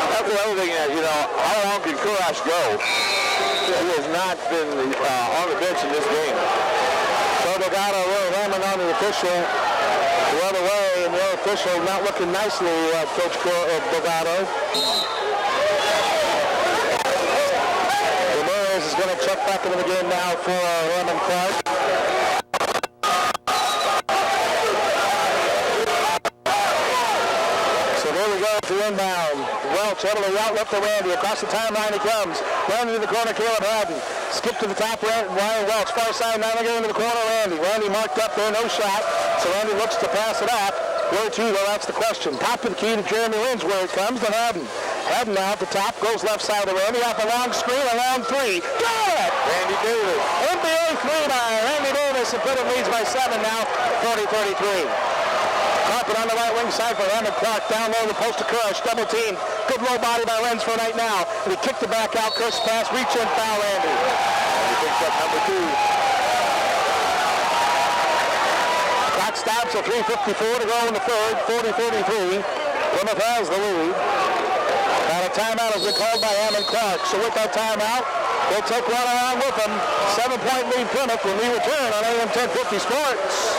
That's the other thing, how long can Crush go? He has not been on the bench in this game. So Delgado really hammering on the official the other way, and the other official not looking nicely, Coach Delgado. Ramirez is going to check back into the game now for Hammond Clark. So there we go to inbound. Welch able to route left to Randy. Across the timeline he comes. Randy to the corner, Caleb Haddon. Skip to the top, Ryan Welch. Far side, now they get into the corner, Randy. Randy marked up there, no shot. So Randy looks to pass it up. Where to, though, that's the question. Top of the key to Jeremy Lin's where it comes to Haddon. Haddon now at the top, goes left side of Randy. Off a long screen, a long three. Got it! Randy Davis. NBA three by Randy Davis. And Plymouth leads by 7 now, 40-33. Carpet on the right wing side for Hammond Clark. Down low the post to Crush. Double team. Good low body by Lenz for right now. And he kicked it back out. Chris pass. Reach in. Foul Randy. He picks up number 2. Clock stops at 3:54 to go in the third. 40-33. Plymouth has the lead. And a timeout has been called by Hammond Clark. So with that timeout, they'll take one along with them. 7-point lead Plymouth when we return on AM 1050 Sports.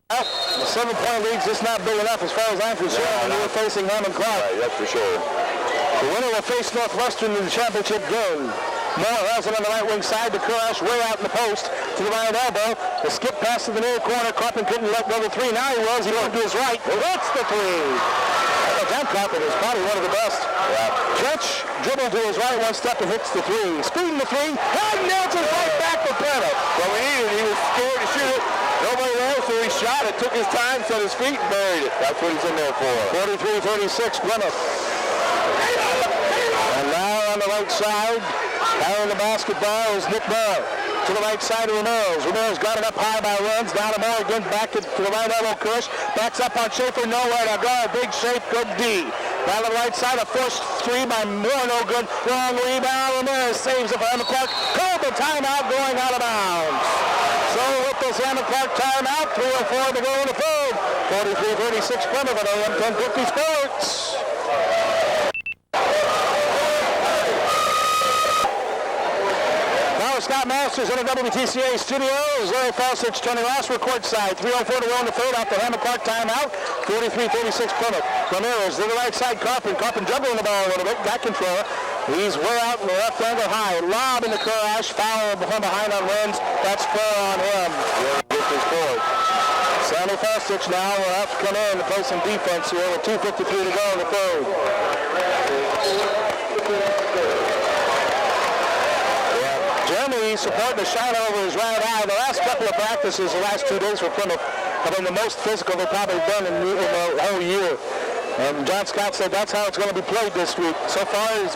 The 7-point lead's just not big enough as far as I'm concerned when you're facing Hammond Clark. Right, that's for sure. The winner will face Northwestern in the championship game. Moore has it on the right wing side to Crush, way out in the post to the right elbow. The skip pass to the near corner. Carpenter couldn't let go the three. Now he was. He went to his right. That's the three. John Carpenter is probably one of the best. Catch, dribble to his right, one step and hits the three. Speeding the three. And nails it right back for Plymouth. Well, he was scared to shoot it. Nobody there, so he shot it, took his time, set his feet, and buried it. That's what he's in there for. 43-36, Plymouth. And now on the right side, carrying the basketball is Nick Moore. To the right side of Ramirez. Ramirez got it up high by Lenz. Down to Moore again, back to the right elbow, Kush. Backs up on Schaefer, nowhere to go. Big shape, good D. Down to the right side, a first three by Moore, no good. Wrong rebound, Ramirez saves it for Hammond Clark. Called the timeout, going out of bounds. So with this Hammond Clark timeout, 3:04 to go in the third. 43-36 Plymouth at AM 1050 Sports. Scott Masters in the WTCA studios. Larry Fawcett's turning last record side. 3:04 to go in the third off the Hammond Clark timeout. 43-36 Plymouth. Ramirez to the right side. Carpenter juggling the ball a little bit. Got control. He's way out in the left angle high. Lob in the Crush. Foul from behind on Lenz. That's fair on him. Sammy Fawcett now will have to come in to play some defense here with 2:53 to go in the third. Jeremy supporting the shot over his right eye. The last couple of practices, the last 2 days for Plymouth, have been the most physical they've probably been in the whole year. And John Scott said that's how it's going to be played this week. So far, he's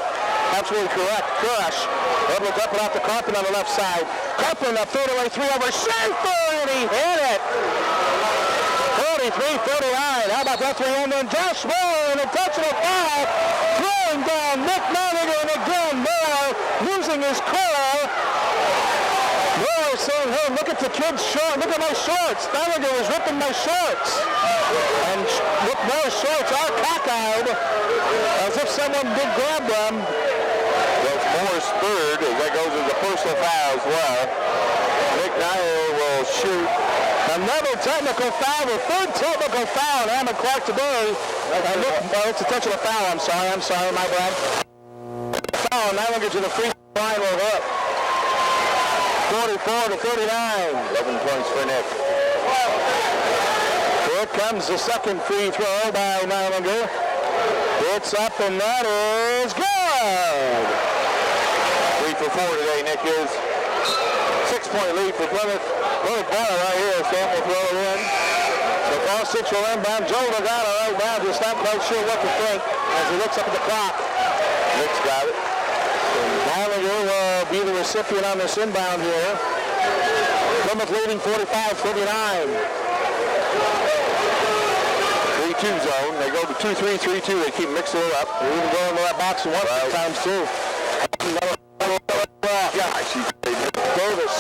absolutely correct. Crush able to dump it off the Carpenter on the left side. Carpenter, a fadeaway three over Schaefer, and he hit it. 43-39. How about that three? And then Josh Moore, an intentional foul, throwing down Nick Madigan, and again Moore losing his core. Moore is saying, hey, look at the kid's short. Look at my shorts. Nightingale was ripping my shorts. And look, those shorts are cockeyed as if someone did grab them. That's Morris third, as that goes as a personal foul as well. Nick Nightingale will shoot. Another technical foul, the third technical foul on Hammond Clark today. It's intentional foul, I'm sorry, my bad. Foul, Nightingale to the free throw line will hit. 44 to 39. 11 points for Nick. Here comes the second free throw by Nightingale. It's up and that is good. 3 for 4 today, Nick is. 6-point lead for Plymouth. Plymouth ball right here. Sam will throw it in. So ball 6 will inbound. Joe Logano right now just not quite sure what to think as he looks up at the clock. Nick's got it. Nightingale will be the recipient on this inbound here. Plymouth leading 45-49. 3-2 zone. They go to 2-3, 3-2. They keep mixing it up. They even go into that box one times too. Davis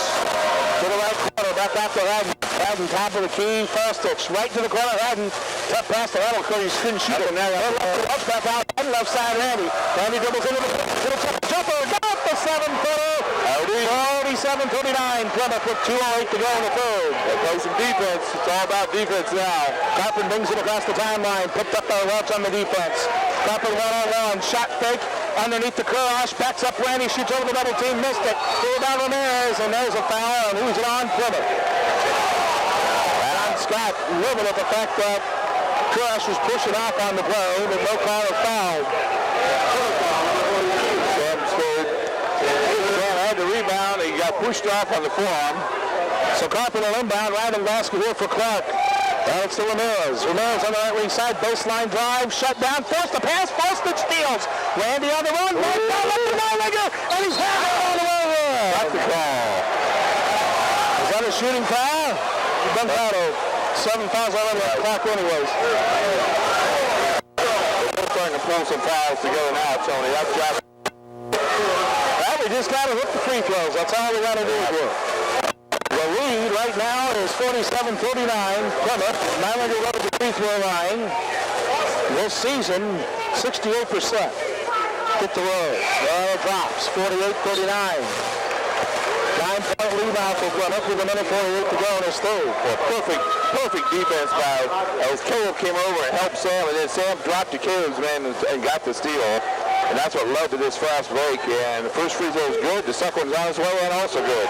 to the right corner, back out to Haddon. Haddon top of the key, Fastich right to the corner. Haddon tough pass to Haddon because he couldn't shoot it. Now left back out, Haddon left side Randy. Randy dribbles into the jumper, got the 7-footer. 47-39. Plymouth with 2:08 to go in the third. They play some defense. It's all about defense now. Carpin brings it across the timeline, picked up by Welch on the defense. Carpin one-on-one, shot fake underneath the cross, backs up Randy, shoots over the double team, missed it. Rebound Ramirez, and there's a foul, and who's it on? Plymouth. And on Scott, livid at the fact that Crush was pushing off on the play, but no call of foul. Sam scored. Sam had the rebound. He got pushed off on the forearm. So Carpin will inbound, right in basket here for Clark. Now it's to Ramirez. Ramirez on the right wing side, baseline drive, shut down, forced the pass, Fostic steals. Randy on the run, right down up to Nightingale, and he's had it all the way in. That's the call. Is that a shooting foul? You've done foul. 7 fouls already on the clock anyways. They're starting to pull some fouls together now, Tony. That's just... Well, we just got to hit the free throws. That's all we got to do here. The lead right now is 47-49. Plymouth, Nightingale over the free throw line. This season, 68%. Hit the road. Well, it drops. 48-49. 9-point lead now for Plymouth with a minute 48 to go in this third. Perfect defense by as Caleb came over and helped Sam, and then Sam dropped to Caleb's man and got the steal. And that's what led to this fast break. And the first free throw is good. The second one's on as well and also good.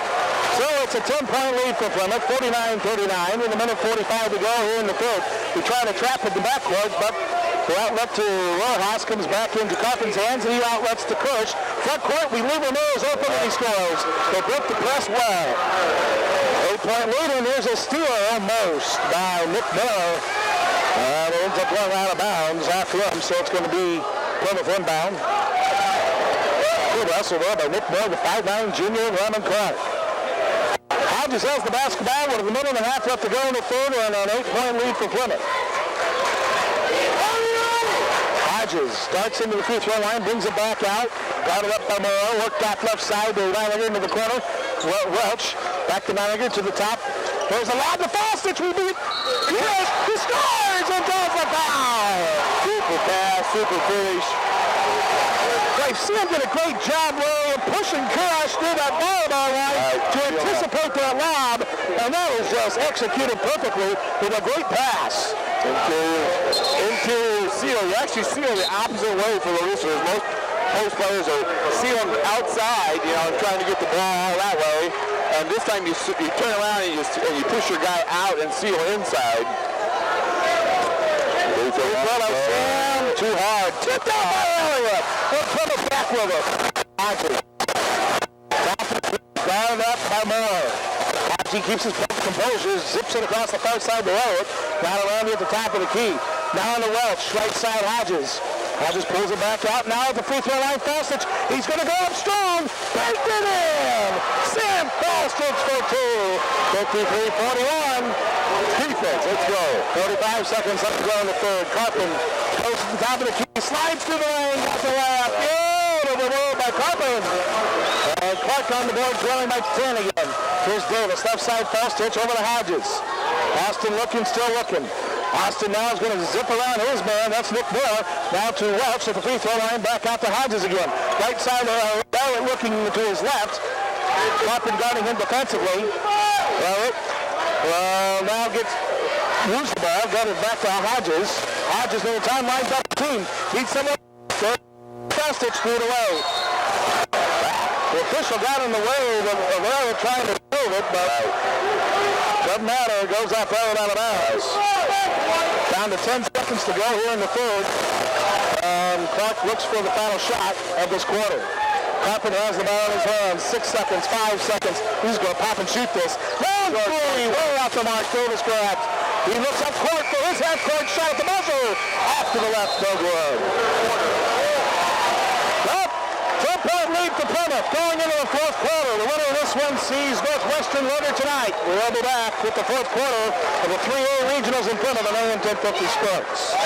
So it's a 10-point lead for Plymouth, 49-39, with a minute 45 to go here in the third. We try to trap at the backcourt, but the outlet to Rojas comes back into Carpin's hands, and he outlets to Kirsch. Front court, we leave Ramirez open and he scores. They broke the press well. 8-point lead, and there's a steal almost by Nick Miller. And it ends up going out of bounds after him, so it's going to be Plymouth inbound. Good wrestle there by Nick Miller, the 5'9" junior of Hammond Clark. Hodges has the basketball with a minute and a half left to go in the third, and an 8-point lead for Plymouth. Hodges starts into the free throw line, brings it back out, guarded up by Moreau, worked back left side to Nightingale into the corner. Welch back to Nightingale to the top. There's a lob to Fostic, we beat. Yes, he scores and does the foul. Super pass, super finish. Sam did a great job, Ray, of pushing Kirsch through that volleyball line to anticipate that lob, and that was just executed perfectly with a great pass. Into seal. You actually seal the opposite way for the listeners. Most players are sealing outside, and trying to get the ball all that way. And this time you turn around and you push your guy out and seal inside. Sam, too hard. Tipped out by Elliott. We'll put it back with it. Hodges. Guarded up by Moore. Hodges keeps his composure, zips it across the far side to Elliott. Down around here at the top of the key. Now on the Welch, right side Hodges. Hodges pulls it back out. Now at the free throw line, Fostic. He's going to go up strong. Baked it in. Sam Fostic for two. 53-41. Defense, let's go. 45 seconds left to go in the third. Carpin goes to the top of the key, slides through the lane, got the layup. Beautiful move by Carpin. And Clark on the board, trailing by 10 again. Here's Davis, left side false stitch over to Hodges. Austin looking, still looking. Austin now is going to zip around his man. That's Nick Moore. Now to Welch at the free throw line. Back out to Hodges again. Right side, Barrett looking to his left. Carpenter guarding him defensively. Well, now gets Roosevelt. Got it back to Hodges. Hodges in the timeline, double team. Beats someone. Fast stitch threw it away. The official got in the way of Barrett trying to move it, but doesn't matter. It goes off Barrett out of bounds. Down to 10 seconds to go here in the third. Clark looks for the final shot of this quarter. Carpenter has the ball in his hands. 6 seconds, 5 seconds. He's going to pop and shoot this. Long three, way off the mark. Davis grabs. He looks up court for his half-court shot at the buzzer. Off to the left, no good. 12-point lead for Plymouth going into the fourth quarter. The winner of this one sees Northwestern later tonight. We'll be back with the fourth quarter of the 3A regionals in Plymouth on AM 1050 Sports.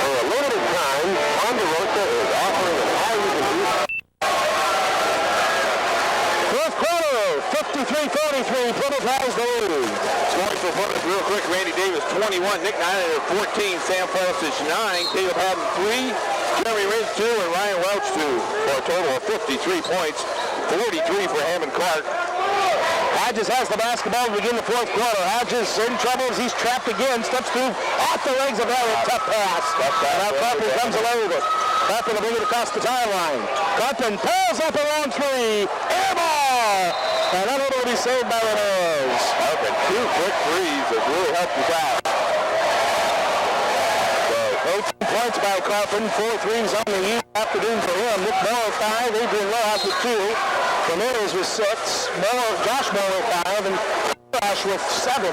For a limited time, Ponderosa is offering a high review. Fourth quarter, 53-43. Plymouth has the lead. Scoring for Plymouth real quick. Randy Davis 21, Nick Nylander 14, Sam Falsich 9, Caleb Hammond 3, Jeremy Ridge 2, and Ryan Welch 2 for a total of 53 points. 43 for Hammond Clark. Hodges has the basketball to begin the fourth quarter. Hodges in trouble as he's trapped again. Steps through off the legs of Barrett. Tough pass. Now Carpenter comes away with it. Carpenter bring it across the timeline. Carpenter pulls up around three. Air ball! And unable to be saved by Ramirez. Okay, 2 quick threes has really helped us out. 18 points by Carpenter. 4 threes on the afternoon for him. Nick Moore 5. Adrian Lohaus with 2. Ramirez with 6. Josh Moore with 5. And Crash with 7.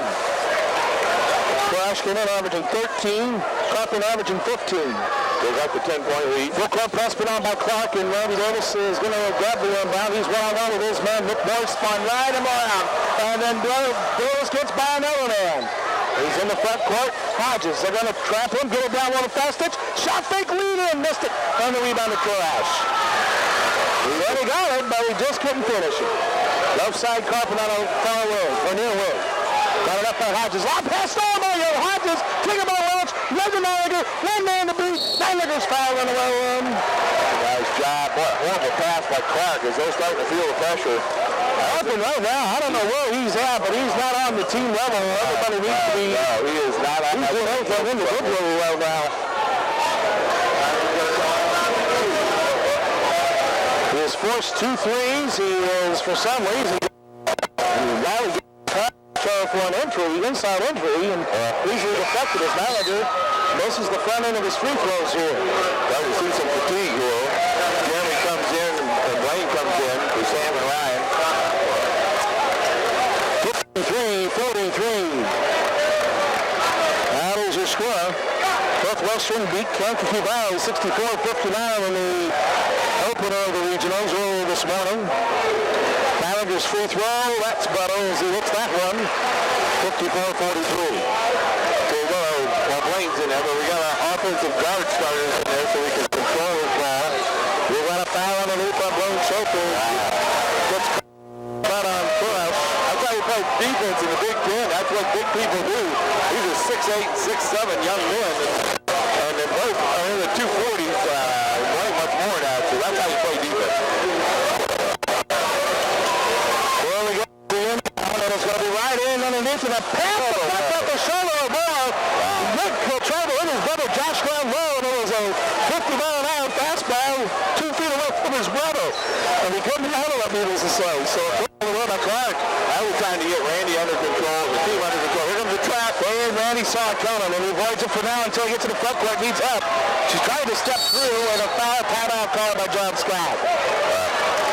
Crash came in averaging 13. Carpenter averaging 15. They got the 10-point lead. Full court press put on by Clark, and Randy Davis is going to grab the inbound. He's one-on-one with his man. Nick Moore spun right him around. And then Davis gets by another man. He's in the front court. Hodges, they're going to trap him, get it down on a fast stitch. Shot fake, lead in, missed it. And the rebound to Crash. He already got it, but he just couldn't finish it. Left side Carpenter on a far away, or near away. Got it up by Hodges. Long pass, Stallmeyer. Hodges, trigger by Welch. Nylander, one man to beat. Nylander's foul on the way in. Nice job. What a horrible pass by Clark as they're starting to feel the pressure. Carpenter right now, I don't know where he's at, but he's not on the team level. Everybody needs to be. No, he is not on He's doing everything individually well now. He has forced 2 threes. He is, for some reason, now he gets for an entry, inside entry, and easily deflected his manager. Misses the front end of his free throws here. Well, we see some fatigue here. Jeremy comes in and Blaine comes in for Sam and Ryan. 53-43. That is your score. Northwestern beat Kankakee Valley 64-59 in the opener of the regionals earlier this morning. Ballinger's free throw, that's Buttles. He hits that one. 54-43. Well, Blaine's in there, but we got our offensive guard starters in there so we can control his ball. We got a foul underneath on Blaine Soper. Gets caught on Crush. That's how we play defense in the Big Ten. That's what big people do. These are 6'8", 6'7" young men, and they both are in the 240s, way much more now, so that's how you play defense. Well, we got the inbound, and it's going to be right in underneath, and a pass back up the shoulder of Moore. Nick will try to hit his brother Josh down low, and it was a 50-mile-an-hour fastball 2 feet away from his brother. And he couldn't handle it, needless to say. So a good by Clark. I was trying to get Randy under control, the team under control. Here comes the trap. And Randy saw it coming, and he avoids it for now until he gets to the front court, needs help. She's trying to step through, and a foul timeout called by John Scott.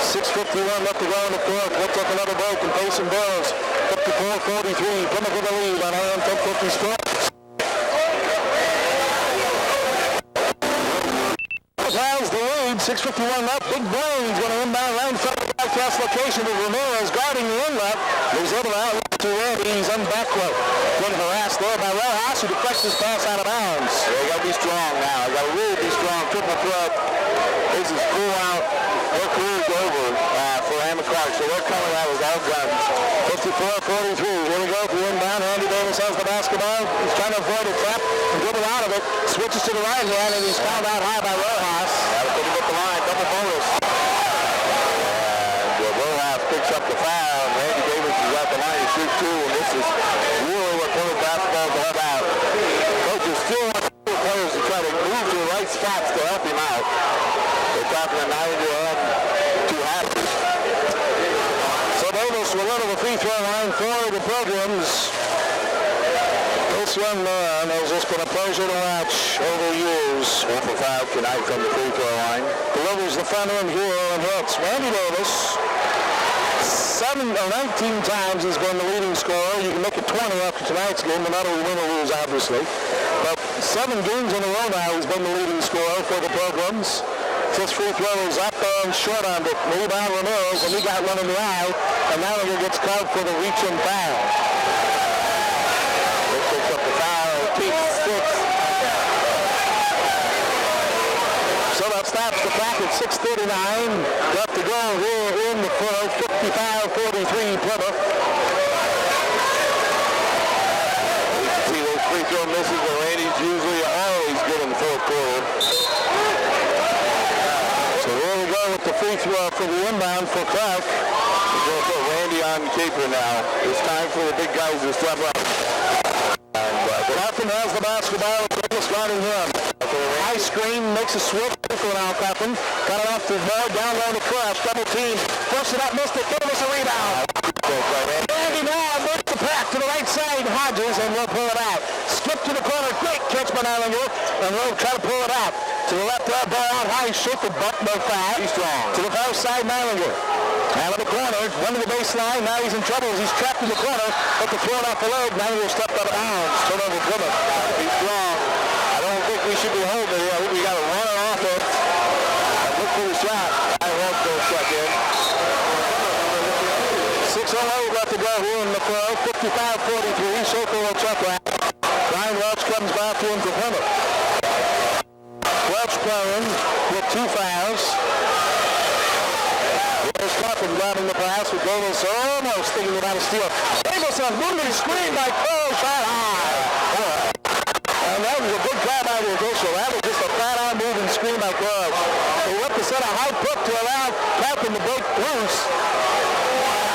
6:51 left to go in the fourth. We'll take another break and pay some bills. 54-43. Plymouth with the lead on AM 1050 Sports. Has the lead. 6:51 left. Big Blaine's going to inbound right in front of the broadcast location with Ramirez guarding the inlet. He's able to outlet to Randy. He's on back row. Getting harassed there by Rojas, who deflects his pass out of bounds. They got to be strong now. Got to really be strong. Triple threat. This is full out. Their career's over. they're coming out with our guns. 54-43. Here we go at the inbound. Andy Davis has the basketball. He's trying to avoid a trap and dribble out of it. Switches to the right hand, and he's fouled out high by Rojas. That'll put him at the line. Double bonus. And Rojas picks up the foul. Andy Davis is at the line to shoot two, and this is really what Plymouth basketball is all about. Coaches still want the players to try to move to the right spots to help him out. They're talking to 9 to 2 halves. So Davis will go to the free throw line for the Pilgrims. This young man has just been a pleasure to watch over the years. 1 for 5 tonight from the free throw line. Delivers the front end here and hits. Randy Davis, 19 times has been the leading scorer. You can make it 20 after tonight's game, no matter who win or lose, obviously. But 7 games in a row now he's been the leading scorer for the Pilgrims. His free throw is up and short on it. Rebound Ramirez, and he got one in the eye, and now he gets called for the reach and foul. He picks up the foul, keeps 6. So that stops the clock at 6:39. Left to go here in the fourth, 55-43 Plymouth. You can see those free throw misses, but Randy's usually always good in the fourth quarter. So here we go with the free throw for the inbound for Clark. We're going to put Randy on the keeper now. It's time for the big guys to step up. And Coffin has the basketball. Davis guarding him. High screen, makes a switch for now, Coffin. Got it off the board, down low to Crush. Double team. Flushed it up, missed it. Davis a rebound. Randy now moves the pack to the right side. Hodges, and we'll pull it out. Skip to the corner. Great catch by Islinger. And we'll try to pull it out. To the left, ball out high. Shake the butt, no foul. He's strong. To the far side, Islinger. Out of the corner, one to the baseline. Now he's in trouble as he's trapped in the corner. But the throw off the leg. Islinger stepped out of bounds. Turnover Plymouth. He's strong. I don't think we should be holding here. I think we got to run it off it. And look for the shot. I won't go check in. 6:08 left to go here in the throw. 55-43. Sofer will check that. Brian Welch comes back in for Plymouth. Welch playing with 2 fouls. Here's Coffin grabbing the pass with Davis almost thinking about a steal. Davis on moving screen by Cole, shot high. And that was a good grab by the official. That was just a flat-on moving screen by Cole. He went to set a high put to allow Coffin to break loose.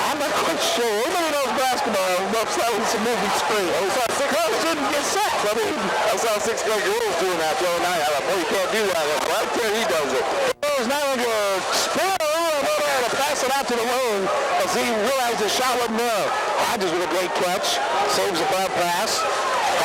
I'm not quite sure. Everybody knows basketball. That was a moving screen. I saw 6 girls didn't get set. I saw 6 girls doing that the other night. I thought, boy, you can't do that. Right there, he does it. There's now a spin around over there to pass it out to the lane as he realized the shot wasn't there. Hodges with a great catch. Saves a bad pass.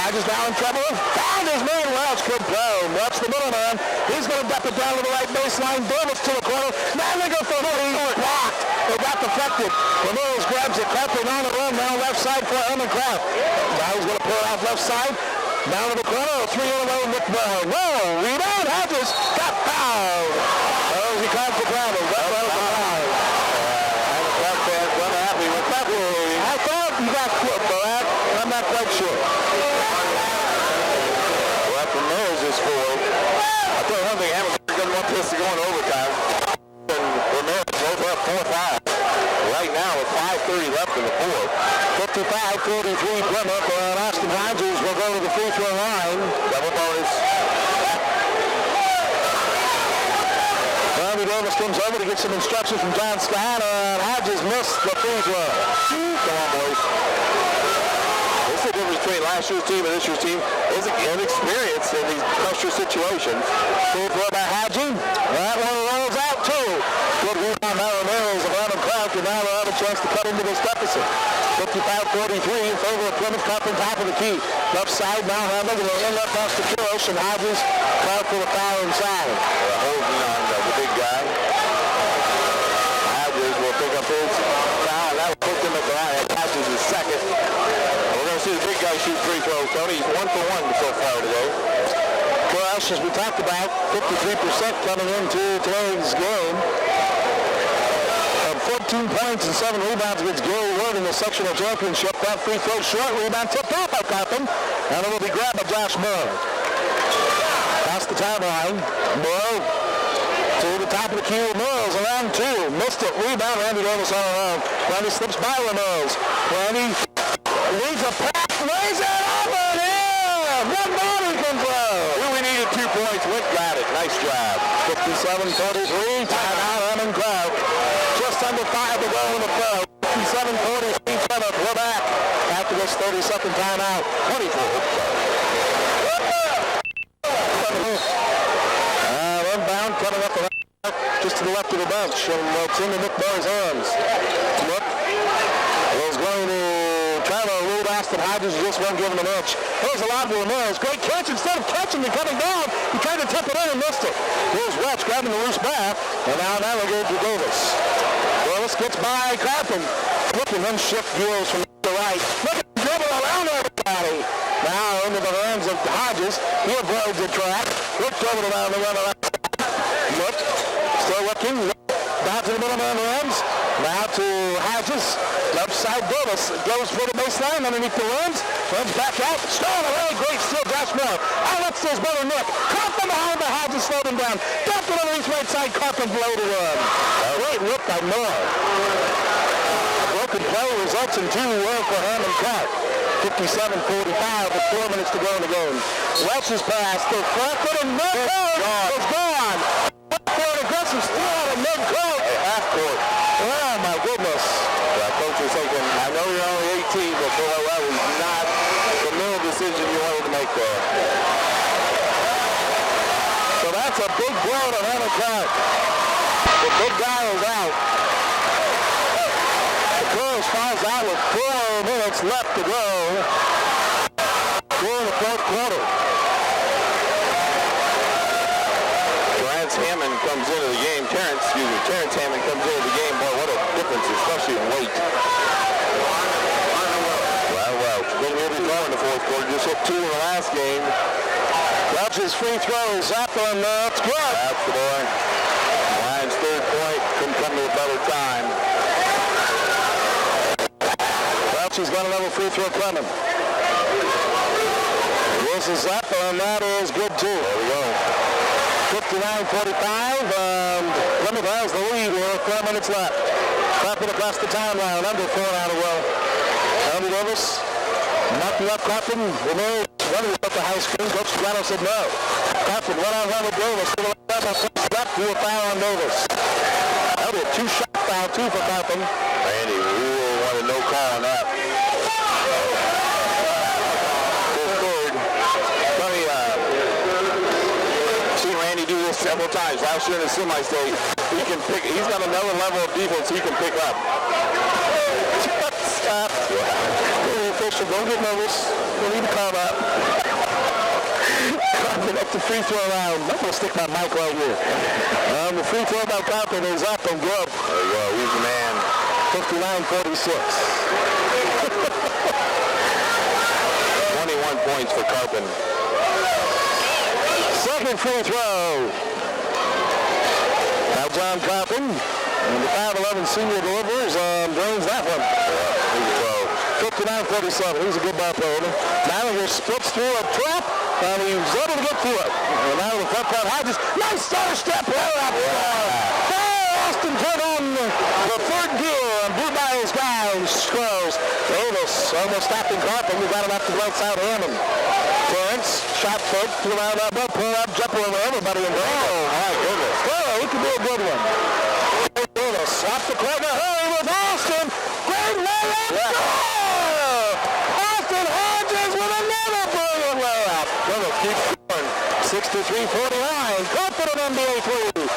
Hodges now in trouble. Found his man. Welch could play. Watch the middleman. He's going to dump it down to the right baseline. Davis to the corner. Manlinger for Moody. Blocked. It got deflected. Ramirez grabs it. Crafton on the run. Now left side for Emmett Kraft. Now he's going to pull it out left side. Down to the corner. 3 in a row. Nick Brown. No. Rebound. Hodges got fouled. Oh, he called for Brown. Well, Kraft fans unhappy with that. I thought he got clipped, but I'm not quite sure. Ramirez is forward. I tell you one thing, Hammond doesn't want this to go in overtime. And Ramirez both up 4-5. Right now with 5:30 left in the fourth. 55-43 Plymouth, and Austin Hodges will go to the free throw line. Double bonus. Randy Davis comes over to get some instructions from John Scott, and Hodges missed the free throw. Come on, boys. What's the difference between last year's team and this year's team? Is inexperience in these pressure situations. Free throw by Hodges. That one rolls out too. Good rebound by Ramirez of Emmett Kraft, and now they'll have a chance to cut into this deficit. 55-43 in favor of Plymouth. Cup on top of the key. Left side now Hammond, and they'll end up past the Kirosh, and Hodges called for the foul inside. Holding on the big guy. Hodges will pick up his foul. That will put them at the line. That passes his second. We're going to see the big guy shoot free throws, Tony. He's 1 for 1 so far today. Kirosh, as we talked about, 53% coming into today's game. 14 points and 7 rebounds against Gary Wood in the sectional championship. That free throw short, rebound tipped off by Coffin, and it will be grabbed by Josh Moore. Past the timeline, Moore to the top of the key with Mills, and down two. Missed it. Rebound. Randy Davis all around. Randy slips by Ramirez. Randy leads a pass. Lays it up and in. One body can throw. We needed 2 points. Wick got it. Nice job. 57-43. Timeout. Hammond crowd. Just under 5 to go in the third. 57-43. Plymouth. We're back after this 30-second timeout. 24. Unbound coming up around just to the left of the bench, and it's in Nick Moore's hands. Nick was going to try to elude Austin Hodges, who just won't give him an inch. There's a lot more Moore's. Great catch. Instead of catching and coming down, he tried to tip it in and missed it. Here's Welch grabbing the loose bat, and now Navigator to Davis. Davis gets by Carpin. Look at him shift gears from the right. Look at him dribble around everybody. Now into the hands of Hodges. He avoids the track. Look over around the run around. Look. Still looking. Down to the middle man runs. Now to Hodges. Left side Davis. Goes for the baseline underneath the runs. Runs back out. Stolen away. Great steal. Josh Moore. Alex his brother Nick. Caught from behind the Hodges. Slowed him down. Dumped it underneath right side. Carpin below the run. Great look by Moore. Broken play results in 2 for Hammond Clark. 57-45 with 4 minutes to go in the game. Welch's pass to Franklin and mid-court is gone. For an aggressive steal out of mid-court. Half court. Oh my goodness. Coach was thinking, I know you're only 18, but boy, that was not the middle decision you wanted to make there. So that's a big blow to Hammond Clark. The big guy is out. The Courage falls out with 4 minutes left to go. We're in the fourth quarter. Terrence Hammond comes into the game. Terrence Hammond comes into the game. Boy, what a difference, especially in weight. Well, we'll be going in the fourth quarter. Just hit 2 in the last game. Welch's free throws up on it's good. That's the boy. Lions' third point. Couldn't come to a better time. Welch's got another free throw coming. This is up, and that is good too. There we go. 59-45, and Plymouth has the lead with 4 minutes left. Clapping across the timeline, under 4 now to go. Andy Davis knocking up Clapping. Ramirez running up the high screen. Coach Toronto said no. Clapping one-on-one with Davis. To the left, do a foul on Davis. That'll be a 2-shot foul, 2 for Clapping. Randy, we really wanted no call on that. Randy do this several times. Last year in the semi-state, he's got another level of defense he can pick up. Stop. Official, don't get nervous. We need to calm up. Compton up the free throw line. I'm going to stick my mic right here. The free throw by Compton is up and good. There you go. He's the man. 59-46. 21 points for Carpin. Second free throw. Now John Carpin, and the 5'11 senior delivers and drains that one. 59-47. He's a good ball player. Now he splits through a trap, and he's able to get through it. And now the front court Hodges. Nice starter step right up there. Austin turned on the third gear and blew by his guy and scores. Davis almost stopped in Carpin. We got him up to the right side of Hammond. Terrence, shot fake, to around that ball, pull up, jump over everybody in there. Oh, my goodness. Oh, he could be a good one. Davis off the corner, hurry with Austin. Great layup. Yeah. Austin Hodges with another brilliant layup. Plymouth keeps scoring. 63-49. Confident NBA 3.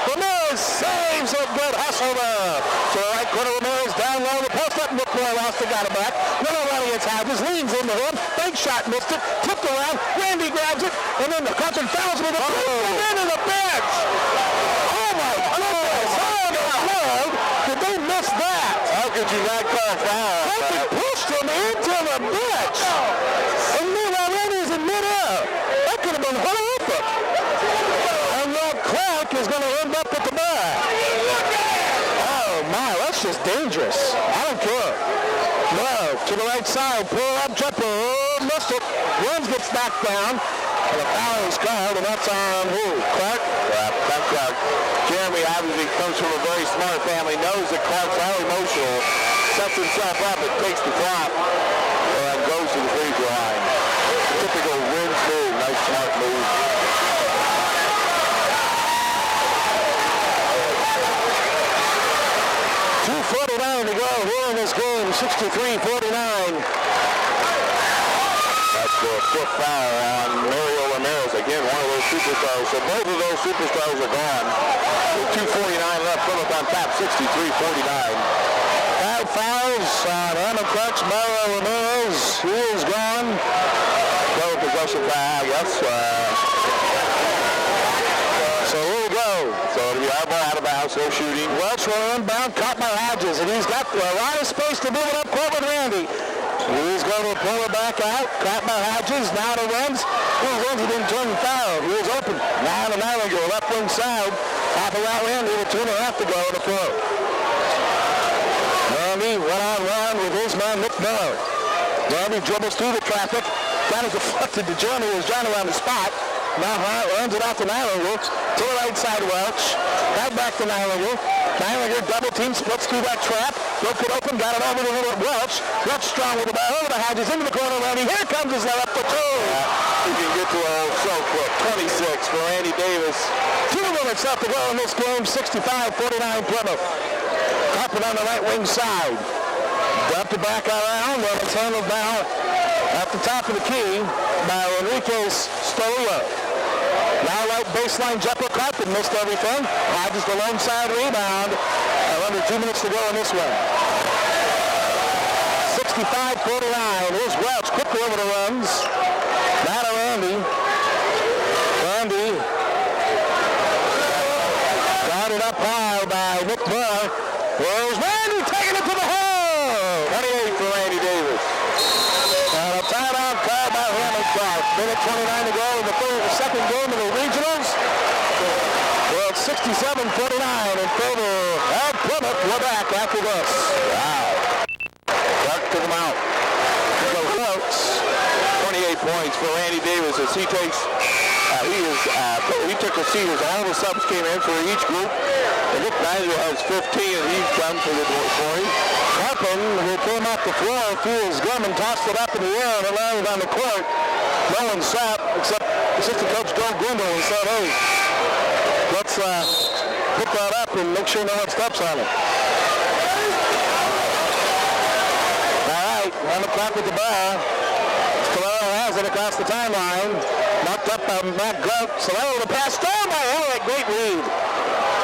Ramirez saves a good hustle there. To the right corner, Ramirez down low, the post up, Nick Moore lost it, got it back. Little running against Hodges, leans into him, big shot, missed it, tipped around, Randy grabs it, and then the Carpin fouls with it, and into the bench. Oh my goodness, how in the world did they miss that? How could you not call a foul? Carpin pushed him into the bench. And meanwhile, Randy's in midair. That could have been horrific. And now Clark is going to end up at the bar. Oh my, that's just dangerous. I don't care. No, to the right side, pull up, jumper, Fast runs, gets knocked down. And a foul is called, and that's on who? Clark? That's Clark. Jeremy obviously comes from a very smart family, knows that Clark's highly emotional, sets himself up and takes the flop, and goes to the free throw line. Typical wins move, nice smart move. .2:49 to go here in this game, 63-49. That's the fifth foul on Mario Ramirez. Again, one of those superstars. So both of those superstars are gone. With 2:49 left, Plymouth on top, 63-49. 5 fouls on Hammond Clark's Mario Ramirez. He is gone. Double possession foul, I guess. So here we go. So it'll be our ball out of bounds, no shooting. Welch will inbound, caught by Hodges, and he's got a lot of space to move it up court with Randy. He's going to pull it back out, caught by Hodges, now to Renz. He didn't turn the foul. He was open. Now to Malinger, left wing side. Half of that Randy with 2.5 to go in the floor. Randy one-on-one with his man, Nick Miller. Randy dribbles through the traffic. That is deflected to Johnny, who was John around the spot. Now runs it off to Nylander. To the right side, Welch. Right back to Nylander. Nylander double team, splits through that trap. Broke it open, got it over to Welch. Welch strong with the ball over the Hodges, into the corner, Randy. Here comes his left for two. He can get to a so quick. 26 for Randy Davis. 2 minutes left to go in this game. 65-49 Plymouth. Carpet on the right wing side. Dumped it back around. Well, it's handled now at the top of the key by Enriquez Storilla. Now right baseline jumper, Carpet missed everything. Hodges the lone side rebound. Under 2 minutes to go in this one. 65-49. Here's Welch quickly over the runs. Now to Randy. Randy. Guarded up high by Nick Moore. There's Randy taking it to the hole. 28 for Randy Davis. And a timeout called by Hammond Clark. Minute 29 to go in the second game of the regionals. Well, it's 67-49 in favor of Plymouth. We're back after this. Wow. Clark took him out. 28 points for Randy Davis as he takes, he took a seat as all the subs came in for each group. And Nick Nigel has 15 and he's done for the 40. Carpin, who came off the floor, threw his gum and tossed it up in the air and it landed on the court. No one sat except assistant coach Joe Grindle and said, hey, let's pick that up and make sure no one steps on it. All right, Hammond Clark with the ball. Solero has it across the timeline. Knocked up by Matt Grunt. Solero the pass down by Elliott. Great lead.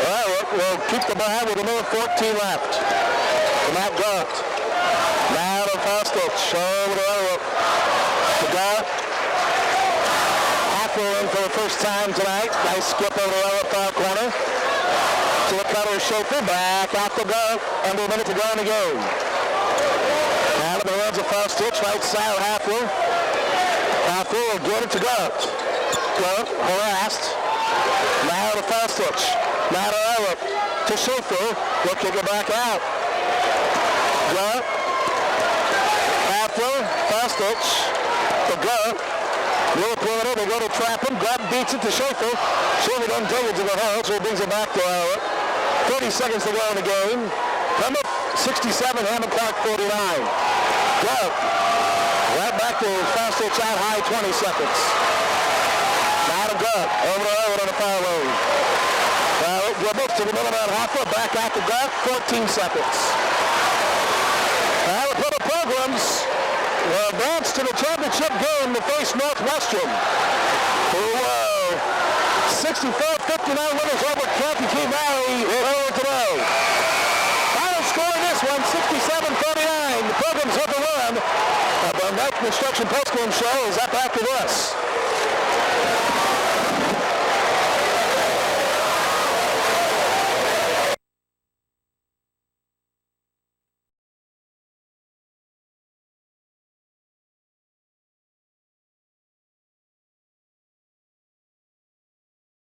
Well, we'll keep the ball with a minute 14 left. To Matt Grunt. Now to Fostich. Over to Elliott. To Grunt. Hackler in for the first time tonight. Nice skip over to Elliott far corner. To the cutter, Schaefer. Back out to Grunt. Under a minute to go in the game. Now to the runs of Fostich. Right side, Hackler. Hackler will get it to Grunt. Grunt harassed. Now to Fostich. Now to Elliott. To Schaefer. We'll kick it back out. Grunt. Hackler. Fostich. To Grunt. Little perimeter. They go to trap him. Grunt beats it to Schaefer. Schaefer doesn't take it to the hole, so he brings it back to Elliott. 30 seconds to go in the game. Plymouth 67, Hammond Clark 49. Grunt. Right back to Fostich out high, 20 seconds. Now to Grunt. Over to Elliott on the foul line. Dribbles to the middle of Hoffa. Back out to Grunt. 14 seconds. Now the Plymouth Programs will advance to the championship game to face Northwestern, who 64-59 winners over Kankakee Valley earlier today. Final score in this one, 67-49. The Programs have the run. The Night Construction postgame show is up after this.